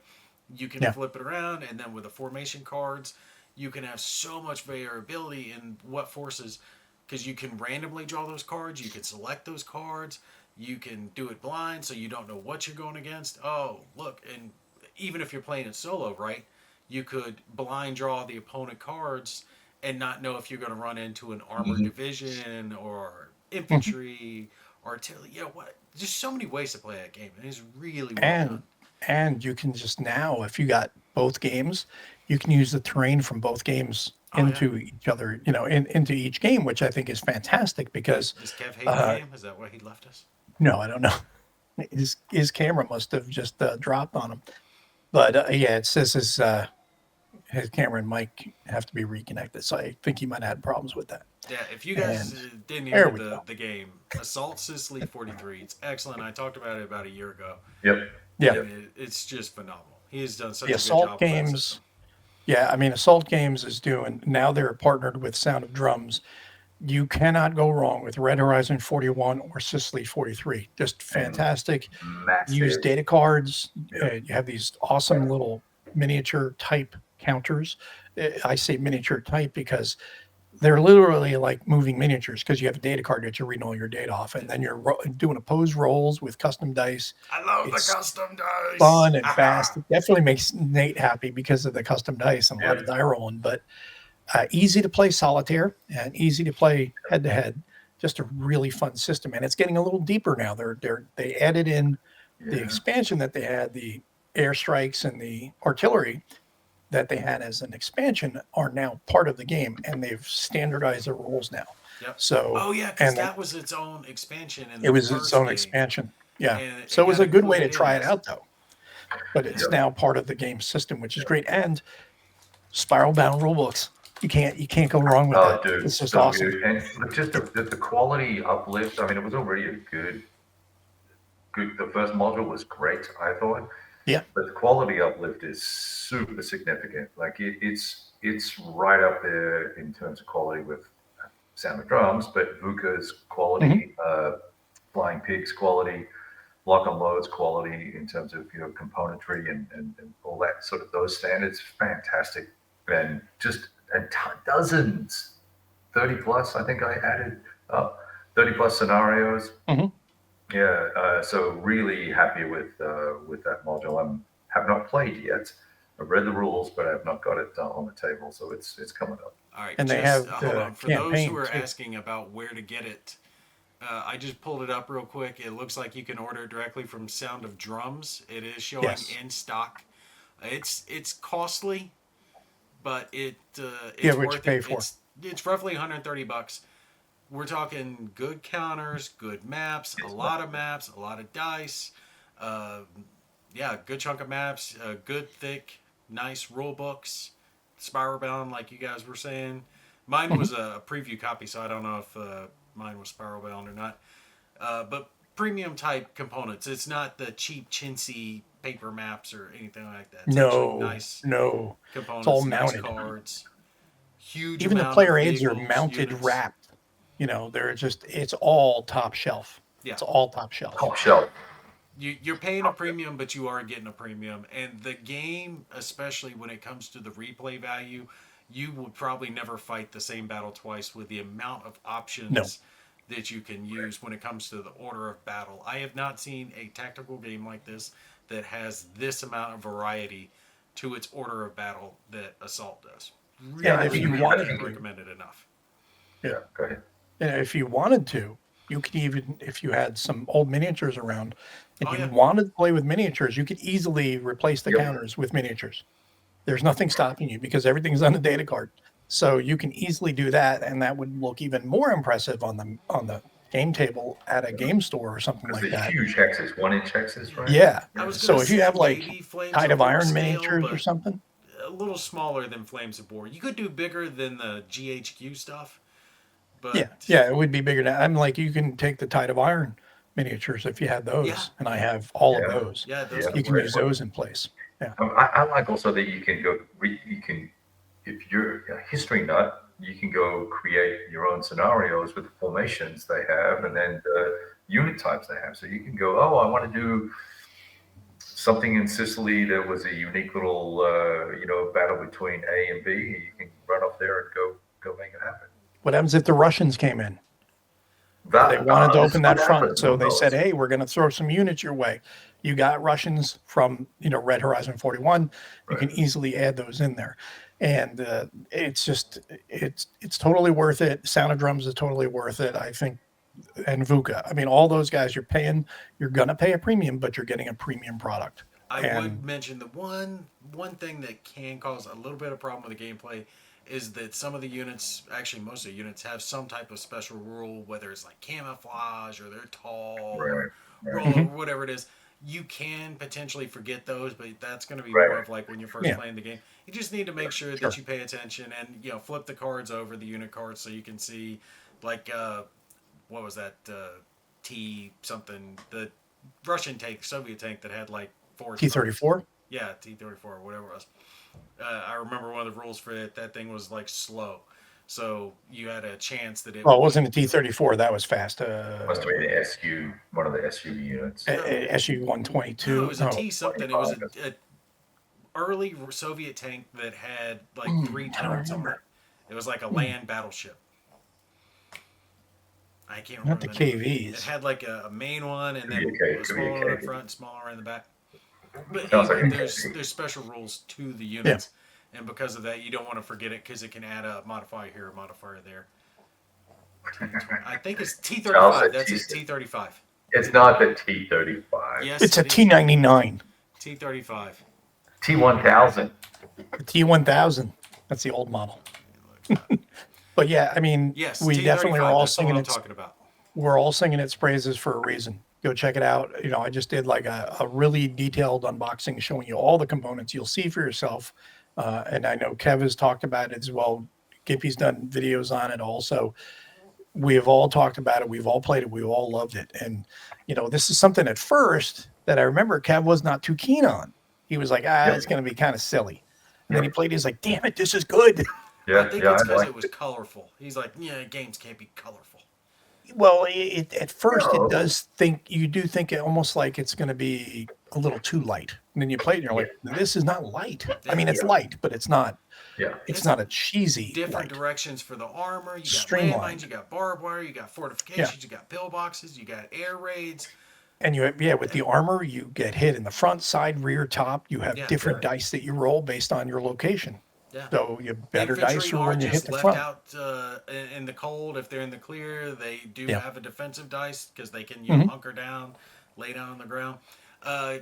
You can Yeah. flip it around, and then with the formation cards, you can have so much variability in what forces, because you can randomly draw those cards, you can select those cards, you can do it blind, so you don't know what you're going against. Oh, look, and even if you're playing it solo, right, you could blind draw the opponent cards and not know if you're going to run into an armored Hmm. division or Hmm. infantry, artillery. What? There's so many ways to play that game, and it's really well done. And you can just now, if you got both games, you can use the terrain from both games Oh yeah. into each other, into each game, which I think is fantastic because, Does Kev hate the uh, game? Is that why he left us? no, I don't know. His camera must have just dropped on him. But yeah, it says his camera and mic have to be reconnected. So I think he might have had problems with that. Yeah, if you guys And didn't there hear we go. the game, Assault Sicily 43, it's excellent. I talked about it about a year ago, Yep. Yeah. and Yep. it's just phenomenal. He has done The such a good Assault job with that system. games. Yeah, I mean, Assault Games is doing now. They're partnered with Sound of Drums. You cannot go wrong with Red Horizon 41 or Sicily 43. Just And fantastic. Use massive. data cards. Yep. You have these awesome little miniature type counters. I say miniature type because they're literally like moving miniatures because you have a data card that you're reading all your data off, and then you're doing opposed rolls with custom dice. I love the It's custom dice. fun and fast. It definitely makes Nate happy because of the custom dice and a lot of Yep. die rolling, but easy to play solitaire and easy to play head to head. Just a really fun system, and it's getting a little deeper now. They added in the Yeah. expansion that they had, the airstrikes and the artillery that they had as an expansion are now part of the game, and they've standardized the rules now. Yep. So, Oh yeah, because and that was its own expansion in it the was its first own game, expansion. Yeah. and So it it was got a good way to included in try it this. out, though. But Yeah. it's Yep. now part of the game system, which is great. And spiral bound rule books. You can't go wrong with Oh, that. dude, It's just so awesome. good. And look, just the quality uplift. I mean, it was already a good. The first module was great, I thought, Yeah. but the quality uplift is super significant. Like it's right up there in terms of quality with Sound of Drums, but VUCA's Hmm. quality, Flying Pigs quality, Lock on Loads quality in terms of componentry and all that sort of those standards, fantastic, and just dozens, 30 plus. I think I added up 30 plus scenarios. Hmm. Yeah, so really happy with that module. Have not played yet. I've read the rules, but I have not got it on the table. So it's coming up. All right, And they just have hold the on. For those who campaign are too. asking about where to get it, I just pulled it up real quick. It looks like you can order it directly from Sound of Drums. It is showing Yes. in stock. It's costly, but Yeah, it's what you worth it. pay for. It's roughly 130 bucks. We're talking good counters, good maps, a It's lot of maps, a lot of dice. Uh, yeah, good chunk of maps, good thick, nice rule books, spiral bound like you guys were saying. Mine Hmm. was a preview copy, so I don't know if mine was spiral bound or not. But premium type components. It's not the cheap chintzy paper maps or anything like that. It's actually nice No. It's components, all nice mounted. cards, huge Even the amount of player aids are vehicles, mounted, units. wrapped. They're just, it's all top shelf. Yeah. It's all top shelf. Top shelf. You're paying a premium, but you are getting a premium. And the game, especially when it comes to the replay value, you will probably never fight the same battle twice with the amount of options No. that you can use when it comes to the order of battle. I have not seen a tactical game like this that has this amount of variety to its order of battle that Assault does. Really, And if you wanted can't to, recommend it enough. Yeah, go ahead. and if you wanted to, you could even, if you had some old miniatures around and Oh, you yeah. wanted to play with miniatures, you could easily replace the Yep. counters with miniatures. There's nothing stopping you because everything's on the data card. So you can easily do that, and that would look even more impressive on the game table at a game store or something Because like they're that. huge hexes, 1-inch hexes, right? Yeah. I was So gonna if you say have like maybe Flames Tide of of War Iron scale, miniatures or but something, a little smaller than Flames of War. You could do bigger than the GHQ stuff, but yeah, it would be bigger. I'm like, you can take the Tide of Iron miniatures if you had those, Yeah. and I have all of Yeah. those. yeah, those Yeah. could You can work. use those in place. Yeah. I like also that you can go, you can, if you're a history nut, you can go create your own scenarios with the formations they have and then the unit types they have. So you can go, oh, I want to do something in Sicily that was a unique little, battle between A and B. You can run up there and go make it happen. What happens if the Russians came in? They That wanted to this open could that front, happen. so Who they said, knows? "Hey, we're going to throw some units your way." You got Russians from Red Horizon 41. You can Right. easily add those in there, and it's just it's totally worth it. Sound of Drums is totally worth it, I think, and VUCA. I mean, all those guys you're gonna pay a premium, but you're getting a premium product. I would And mention the one thing that can cause a little bit of problem with the gameplay is that some of the units, actually most of the units, have some type of special rule, whether it's like camouflage or they're tall or Right. roll Mhm. or whatever it is. You can potentially forget those, but that's going to be Right. more of like when you're first Yeah. playing the game. You just need to make sure Sure. that you pay attention and flip the cards over, the unit cards, so you can see like what was that T something, the Russian tank, Soviet tank that had like four stars. T-34. Yeah, T-34 or whatever it was. I remember one of the rules for it. That thing was like slow, so you had a chance that it. Well, it wasn't a T-34. That was fast. Must have been an SU, one of the SU units. SU No, 122. it was a T something. It was a early Soviet tank that had like three how do I turrets on it. remember? It was like a land battleship. I can't Not remember the name. It KVs. had like a main one and then Could be a a smaller one in KV. front, smaller in the back. But Sounds like anyway, a there's special rules to the units, and because of that, you don't want to forget it because it can add a modifier here, a modifier there. I think it's T35. That's it, T35. It's not the T35. Yes, It's a it is. T99. T35. T1000. The T1000. That's the old model. But yeah, I mean, Yes, we T35. definitely are all That's the one singing I'm its talking about. we're all singing its praises for a reason. Go check it out. I just did like a really detailed unboxing showing you all the components. You'll see for yourself. And I know Kev has talked about it as well. Gimpy's done videos on it also. We have all talked about it. We've all played it. We've all loved it. And, this is something at first that I remember Kev was not too keen on. He was like, it's going to be kind of silly. And then he played it. He's like, damn it, this is good. Yeah, I think yeah, it's I because like it was colorful. He's like, games can't be colorful. Well, at first No. it does you do think it almost like it's going to be a little too light. And then you play it and you're like, this is not light. I mean, it's light, but it's not Yeah. it's not a cheesy Different light. directions for the armor. You got Streamlined. landmines, you got barbed wire, you got fortifications, you got pillboxes, you got air raids. And with the armor, you get hit in the front, side, rear, top. You have Yeah. different dice that you roll based on your location. Yeah. So you better Infantry dice are are when you hit just the left front. out in the cold. If they're in the clear, they do Yeah. have a defensive dice because they can Mhm. hunker down, lay down on the ground.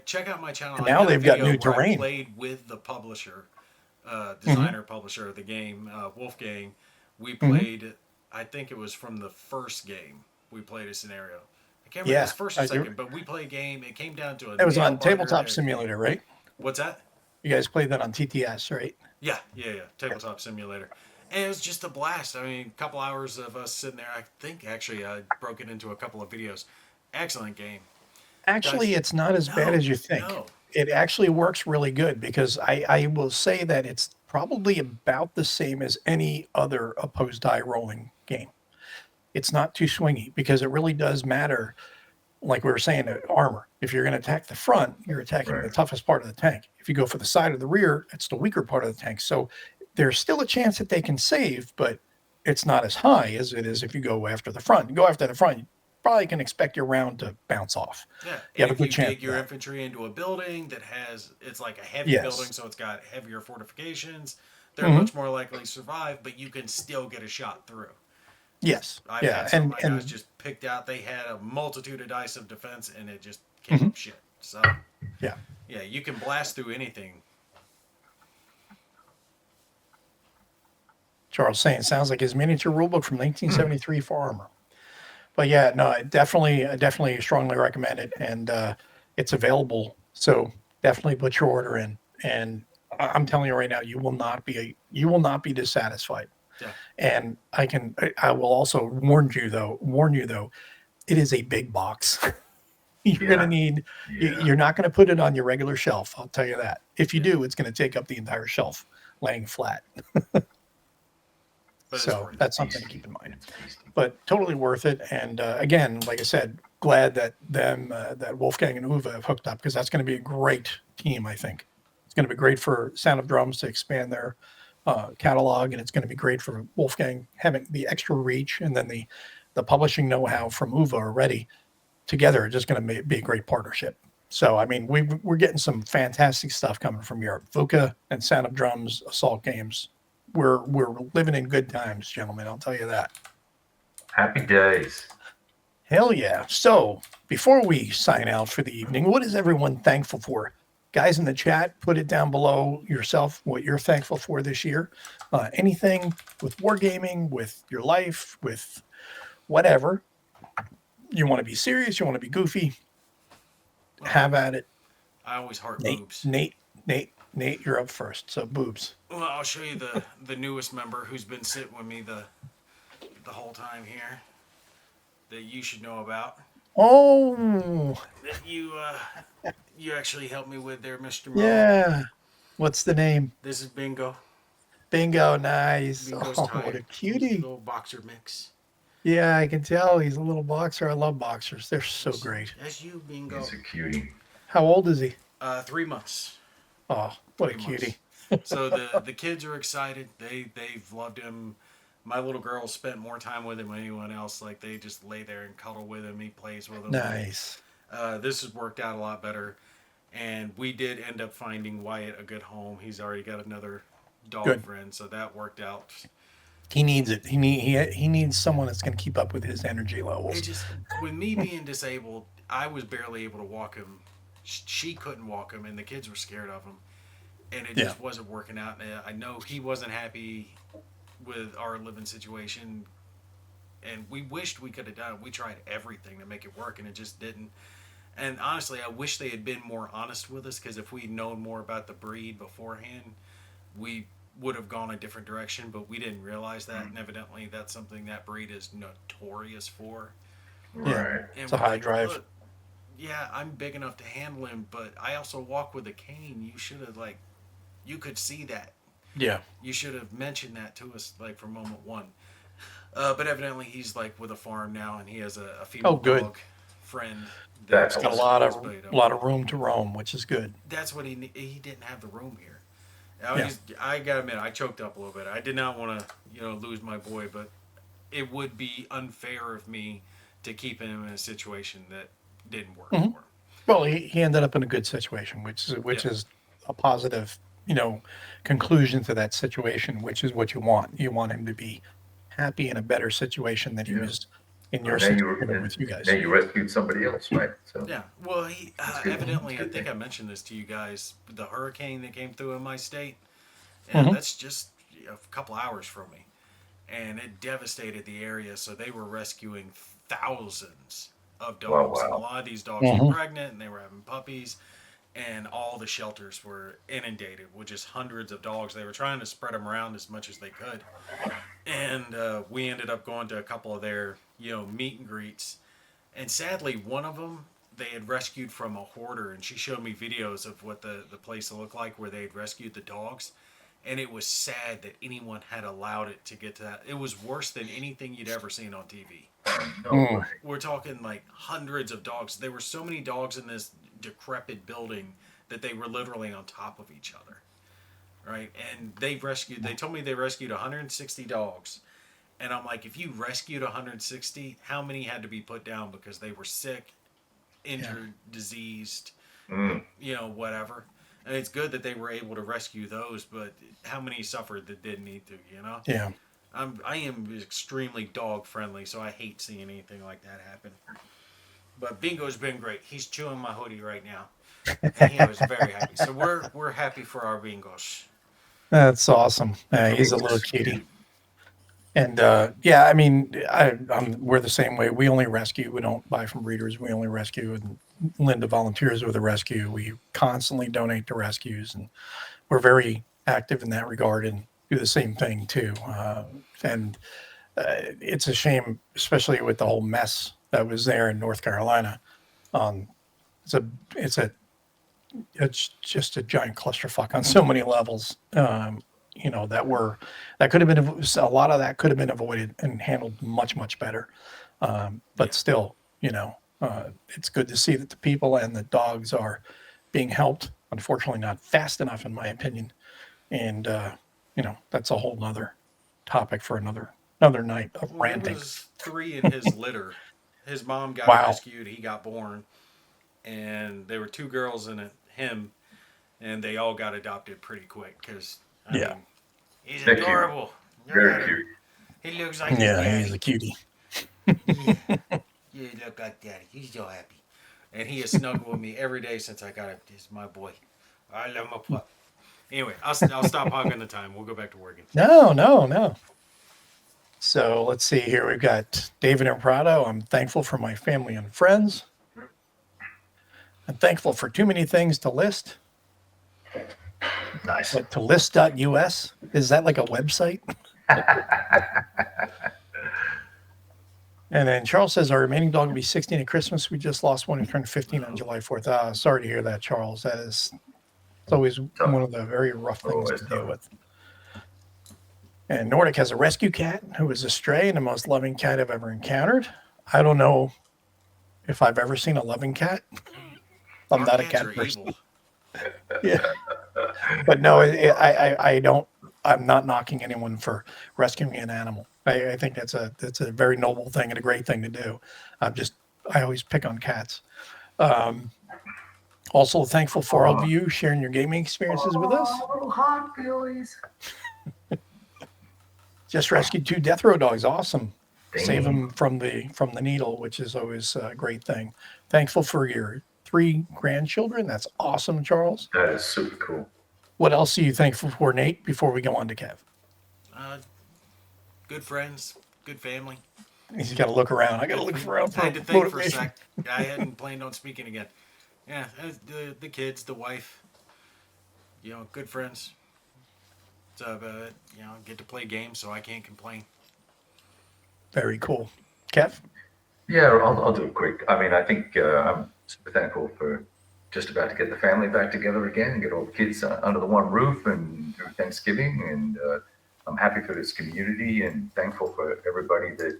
Check out my channel. And I now got a they've got video new where I terrain. played with the publisher, designer publisher of the game, Wolfgang. We played. I think it was from the first game. We played a scenario. I can't remember if it was first or I do. second, but we played a game. It came down to a. That was on nail-biter Tabletop at- Simulator, right? What's that? You guys played that on TTS, right? Yeah. Tabletop Simulator. And it was just a blast. I mean, a couple hours of us sitting there. I think actually I broke it into a couple of videos. Excellent game. Actually, it's not as bad as you think. No, it actually works really good because I will say that it's probably about the same as any other opposed die rolling game. It's not too swingy because it really does matter. Like we were saying, armor. If you're going to attack the front, you're attacking the Right. toughest part of the tank. If you go for the side or the rear, it's the weaker part of the tank. So there's still a chance that they can save, but it's not as high as it is if you go after the front. You go after the front, you probably can expect your round to bounce off. Yeah, You and have a if good you chance dig of your that. infantry into a building that it's like a heavy Yes. building, so it's got heavier fortifications, they're Mhm. much more likely to survive, but you can still get a shot through. Yes. I've Yeah. had some of my guys And just picked out, they had a multitude of dice of defense, and it just came Mhm. up shit. So, yeah. yeah, you can blast through anything. Charles saying sounds like his miniature rulebook from 1973 for armor. But yeah, no, I definitely strongly recommend it, and it's available. So definitely put your order in. And I'm telling you right now, you will not be dissatisfied. Yeah. And I will also warn you though, it is a big box. You're going to Yeah. need, Yeah. you're not going to put it on your regular shelf. I'll tell you that. If you Yeah. do, it's going to take up the entire shelf laying flat. But it's So worth it. that's something to keep in mind. It's beastie. But totally worth it. And again, like I said, glad that that Wolfgang and Uwe have hooked up because that's going to be a great team. I think it's going to be great for Sound of Drums to expand their catalog, and it's going to be great for Wolfgang having the extra reach, and then the publishing know-how from Uwe already together are just going to be a great partnership. So I mean, we're getting some fantastic stuff coming from Europe. VUCA and Sound of Drums, Assault Games. We're living in good times, gentlemen. I'll tell you that. Happy days. Hell yeah. So before we sign out for the evening, what is everyone thankful for? Guys in the chat, put it down below yourself what you're thankful for this year. Anything with wargaming, with your life, with whatever. You want to be serious, you want to be goofy, Well, have at it. I always heart Nate, boobs. Nate, you're up first. So boobs. Well, I'll show you the newest member who's been sitting with me the whole time here that you should know about. Oh, That you actually helped me with there, Mr. Mo. yeah. What's the name? This is Bingo. Bingo, nice. Bingo's Oh, tired. what a He's a cutie. little boxer mix. Yeah, I can tell he's a little boxer. I love boxers. They're so great. That's you, Bingo. He's a cutie. How old is he? 3 months. Oh, what a 3 cutie. months. So the kids are excited. They've loved him. My little girl spent more time with him than anyone else. Like they just lay there and cuddle with him. He plays with them. Nice. This has worked out a lot better, and we did end up finding Wyatt a good home. He's already got another dog Good. friend, so that worked out. He needs it. He needs someone that's going to keep up with his energy levels. It just with me being disabled, I was barely able to walk him. She couldn't walk him, and the kids were scared of him, and it just wasn't working out. And I know he wasn't happy with our living situation, and we wished we could have done it. We tried everything to make it work, and it just didn't. And honestly, I wish they had been more honest with us, because if we'd known more about the breed beforehand, we would have gone a different direction, but we didn't realize that, and evidently that's something that breed is notorious for. Yeah. Right. And It's a we're high like, drive. "Look, yeah, I'm big enough to handle him, but I also walk with a cane. You should have, like, you could see that. Yeah. You should have mentioned that to us, like, from moment one." But evidently he's, like, with a farm now, and he has a female good. dog friend. That's Got a awesome. lot of room to roam, which is good. That's what he didn't have the room here. Yeah. I gotta admit, I choked up a little bit. I did not want to, lose my boy, but it would be unfair of me to keep him in a situation that didn't work Mhm. for him. Well, he ended up in a good situation, which Yeah. is a positive, conclusion to that situation, which is what you want. You want him to be happy in a better situation than he Yeah. was in Well, your now you situation with you guys. now you rescued somebody else, right? So Yeah, well, he That's good. evidently, I Good think thing. I mentioned this to you guys. The hurricane that came through in my state, and Mhm. that's just a couple hours from me, and it devastated the area. So they were rescuing thousands of dogs, and a wow. lot of these dogs Mhm. were pregnant, and they were having puppies, and all the shelters were inundated with just hundreds of dogs. They were trying to spread them around as much as they could, and we ended up going to a couple of their meet and greets, and sadly one of them, they had rescued from a hoarder, and she showed me videos of what the place looked like where they had rescued the dogs. And it was sad that anyone had allowed it to get to that. It was worse than anything you'd ever seen on TV. No Mm. way. We're talking like hundreds of dogs. There were so many dogs in this decrepit building that they were literally on top of each other. Right? And they told me they rescued 160 dogs. And I'm like, if you rescued 160, how many had to be put down because they were sick, injured, diseased, Mm. whatever. And it's good that they were able to rescue those, but how many suffered that didn't need to, Yeah. I am extremely dog friendly, so I hate seeing anything like that happen. But Bingo's been great. He's chewing my hoodie right now, and he was very happy. So we're happy for our Bingos. That's awesome. He's a little cutie. And yeah, I mean, we're the same way. We only rescue. We don't buy from breeders. We only rescue. And Linda volunteers with a rescue. We constantly donate to rescues, and we're very active in that regard and do the same thing too. And it's a shame, especially with the whole mess that was there in North Carolina. Um, it's a it's a it's just a giant clusterfuck on so many levels. That could have been a lot of that could have been avoided and handled much better. But still, it's good to see that the people and the dogs are being helped. Unfortunately, not fast enough, in my opinion. And that's a whole nother topic for another night of Well, there ranting. was 3 in his litter. His mom got Wow. rescued. He got born, and there were 2 girls and him, and they all got adopted pretty quick because Yeah. mean, he's They're cute. adorable. Very cute. He looks like his Yeah, daddy. he's a cutie. You look like daddy. He's so happy, and he has snuggled with me every day since I got him. This is my boy. I love my pup. Anyway, I'll stop hogging the time. We'll go back to working. No. So let's see here. We've got David and Prado. I'm thankful for my family and friends. I'm thankful for too many things to list. Nice. Like to list.us. Is that like a website? And then Charles says our remaining dog will be 16 at Christmas. We just lost one who turned 15 on July 4th. Sorry to hear that, Charles. It's always one of the very rough things Always to deal tough. with. And Nordic has a rescue cat who was a stray and the most loving cat I've ever encountered. I don't know if I've ever seen a loving cat. I'm not a Cats cat are person. evil. Yeah. But no, I don't. I'm not knocking anyone for rescuing an animal. I think that's a very noble thing and a great thing to do. I always pick on cats. Also thankful for all of you sharing your gaming experiences with us. Little hot Billies. Just rescued 2 death row dogs. Awesome. Save Dang. them from the needle, which is always a great thing. Thankful for your 3 grandchildren. That's awesome, Charles. That is super cool. What else are you thankful for, Nate, before we go on to Kev? Good friends, good family. He's got to look around. I got to look around for I had to think for a motivation. sec. I hadn't planned on speaking again. Yeah, the kids, the wife, good friends. So, get to play games, so I can't complain. Very cool. Kev? Yeah, I'll do it quick. I mean, I think I'm super thankful for just about to get the family back together again and get all the kids under the one roof and do Thanksgiving. And I'm happy for this community and thankful for everybody that,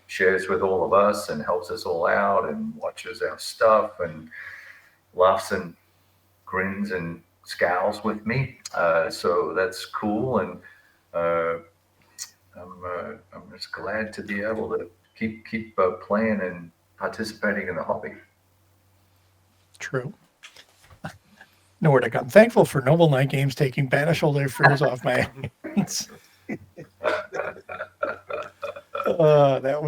shares with all of us and helps us all out and watches our stuff and laughs and grins and scowls with me. So that's cool. And I'm just glad to be able to keep playing and participating in the hobby. True. Nordic, I'm thankful for Noble Night Games taking banish all their fears off my hands. That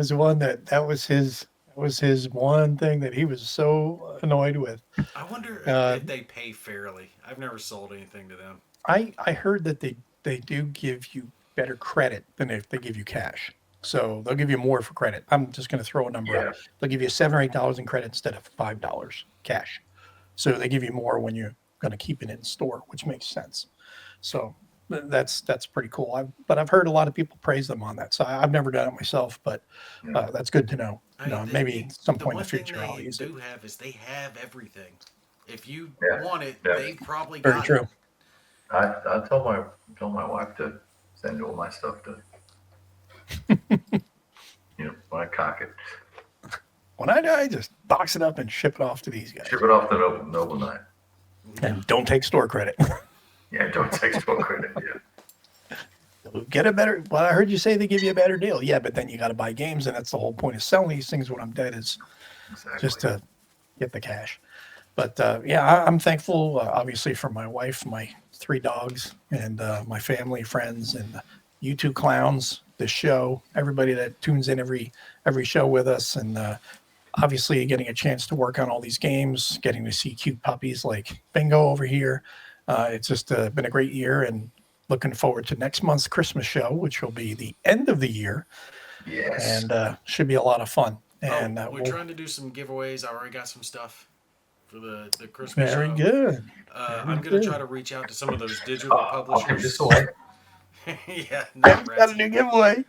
was his one thing that he was so annoyed with. I wonder if they pay fairly. I've never sold anything to them. I heard that they do give you better credit than if they give you cash. So they'll give you more for credit. I'm just going to throw a number out. They'll give you $7 or $8 in credit instead of $5 cash. So they give you more when you're going to keep it in store, which makes sense. So that's pretty cool. But I've heard a lot of people praise them on that. So I've never done it myself, but that's good to know. I mean, maybe some the point in one the thing future I'll they use it. do have is they have everything. If you Yeah, want it, yeah. they probably Very got true. it. I told my wife to send all my stuff to, when I cock it, When I die, just box it up and ship it off to these guys. ship it off to Noble Knight. And don't take store credit. Yeah, don't take store credit. Yeah, Get a better. Well, I heard you say they give you a better deal. Yeah, but then you got to buy games, and that's the whole point of selling these things when I'm dead is exactly. just to get the cash. But yeah, I'm thankful, obviously, for my wife, my 3 dogs, and my family, friends, and you 2 clowns, the show, everybody that tunes in every show with us, and obviously getting a chance to work on all these games, getting to see cute puppies like Bingo over here. It's just been a great year, and looking forward to next month's Christmas show, which will be the end of the year, Yes. and should be a lot of fun. And We're trying to do some giveaways. I already got some stuff for the Christmas very show. good. I'm going to try to reach out to some of those digital I'll give this publishers. away. Yeah, Got not a new giveaway.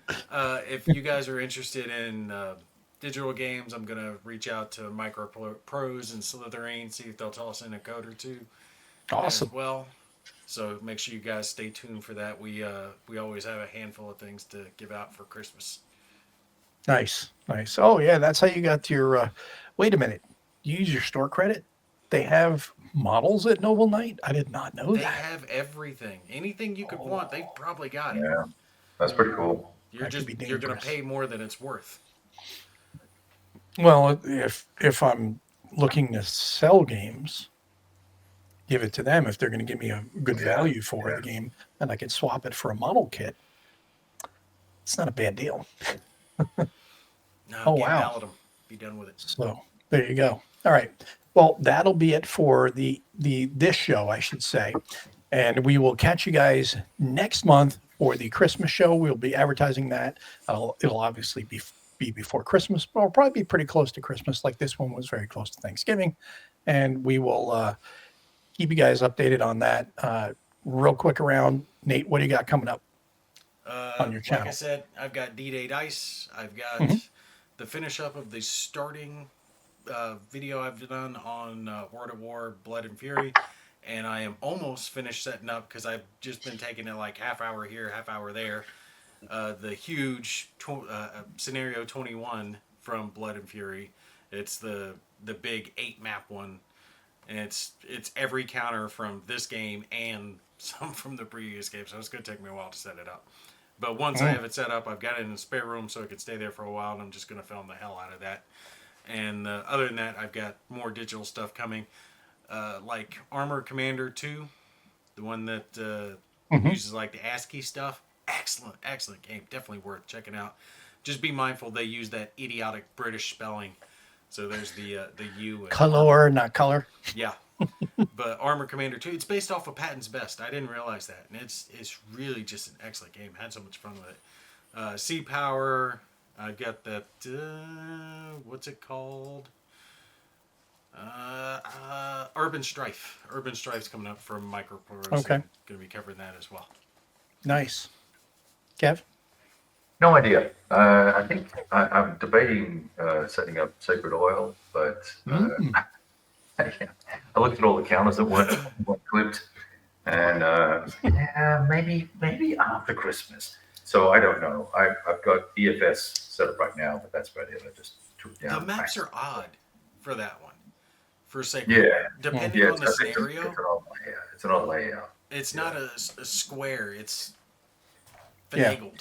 if you guys are interested in digital games, I'm going to reach out to Micro Pros and Slytherin, see if they'll tell us in a code or two Awesome. as well. So make sure you guys stay tuned for that. We always have a handful of things to give out for Christmas. Nice. Oh yeah, that's how you got your. Wait a minute. You use your store credit? They have models at Noble Knight? I did not know They that. have everything. Anything you could want, they probably got it. Yeah, that's pretty cool. You're That could be you're going to dangerous. pay more than it's worth. Well, if I'm looking to sell games, give it to them if they're going to give me a good value for the game, and I can swap it for a model kit. It's not a bad deal. No, Oh, get wow. mad at them. Be done with it. So there you go. All right. Well, that'll be it for this show, I should say. And we will catch you guys next month for the Christmas show. We'll be advertising that. It'll obviously be before Christmas, but it'll probably be pretty close to Christmas. Like this one was very close to Thanksgiving. And we will keep you guys updated on that. Real quick around, Nate, what do you got coming up on your channel? Like I said, I've got D-Day Dice. I've got the finish up of the starting video I've done on Word of War, Blood and Fury. And I am almost finished setting up because I've just been taking it like half hour here, half hour there. The huge Scenario 21 from Blood and Fury. It's the big 8-map one. And it's every counter from this game and some from the previous game. So it's going to take me a while to set it up. But once I have it set up, I've got it in a spare room so it could stay there for a while. And I'm just going to film the hell out of that. And other than that, I've got more digital stuff coming. Like Armor Commander 2, the one that uses like the ASCII stuff. Excellent game. Definitely worth checking out. Just be mindful they use that idiotic British spelling. So there's the U. And Color, not color. yeah. But Armor Commander 2, it's based off of Patton's Best. I didn't realize that. And it's really just an excellent game. I had so much fun with it. Sea Power. I've got that, what's it called? Urban Strife. Urban Strife's coming up from Microprose. Okay. Going to be covering that as well. Nice. Kev? No idea. I think I'm debating setting up Sacred Oil, but I looked at all the counters that weren't clipped, and yeah, maybe after Christmas. So I don't know. I've got EFS set up right now, but that's about it. I just took down. The maps are odd for that one. For Sacred. Yeah. Depending on the scenario, it's an odd layout. it's not a square. It's finagled.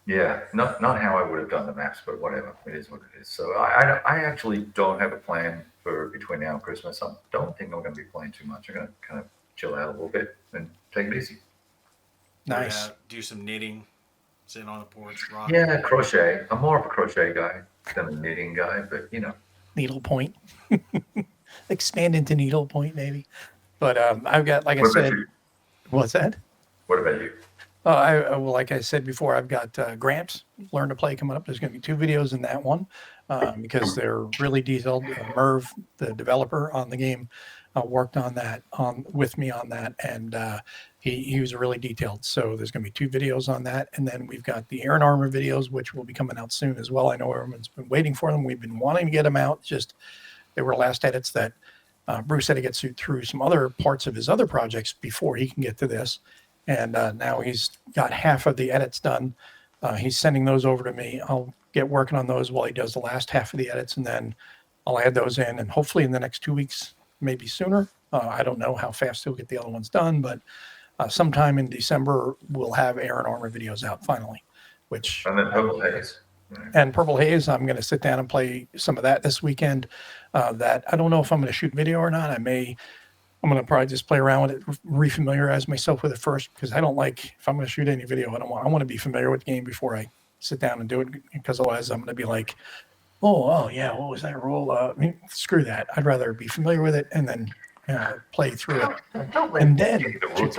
Yeah, not how I would have done the maps, but whatever. It is what it is. So I actually don't have a plan for between now and Christmas. I don't think I'm going to be playing too much. I'm going to kind of chill out a little bit and take it easy. Nice. Do some knitting, sit on the porch, rock. Yeah, crochet. I'm more of a crochet guy than a knitting guy, but you know. Needlepoint. Expand into needlepoint, maybe. But I've got, like I What about said, you? what's that? What about you? Well, like I said before, I've got Gramps Learn to Play coming up. There's going to be 2 videos in that one because they're really detailed. Merv, the developer on the game, worked on that with me on that, and he was really detailed. So there's going to be 2 videos on that, and then we've got the Aaron Armor videos, which will be coming out soon as well. I know everyone's been waiting for them. We've been wanting to get them out. Just they were last edits that Bruce had to get through some other parts of his other projects before he can get to this, and now he's got half of the edits done. He's sending those over to me. I'll get working on those while he does the last half of the edits, and then I'll add those in, and hopefully in the next 2 weeks, maybe sooner. I don't know how fast he'll get the other ones done, but sometime in December, we'll have Aaron Armor videos out finally, which And then Purple Haze. and Purple Haze, I'm going to sit down and play some of that this weekend. That I don't know if I'm going to shoot video or not. I'm going to probably just play around with it, refamiliarize myself with it first, because I don't like, if I'm going to shoot any video, I want to be familiar with the game before I sit down and do it, because otherwise I'm going to be like, oh yeah, what was that rule? I mean, screw that. I'd rather be familiar with it and then play through it. Don't let And then getting the rules.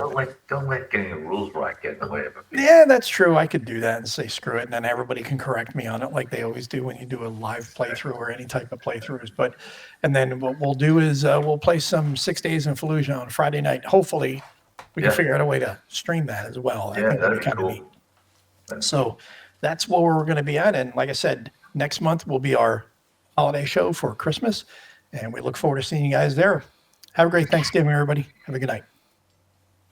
Don't let getting the rules right get in the way of it. yeah, that's true. I could do that and say screw it, and then everybody can correct me on it like they always do when you do a live playthrough or any type of playthroughs. But and then what we'll do is we'll play some 6 Days in Fallujah on Friday night. Hopefully, we can figure out a way to stream that as well. I think that'd be kind of neat. So that's where we're going to be at. And like I said, next month will be our holiday show for Christmas, and we look forward to seeing you guys there. Have a great Thanksgiving, everybody. Have a good night.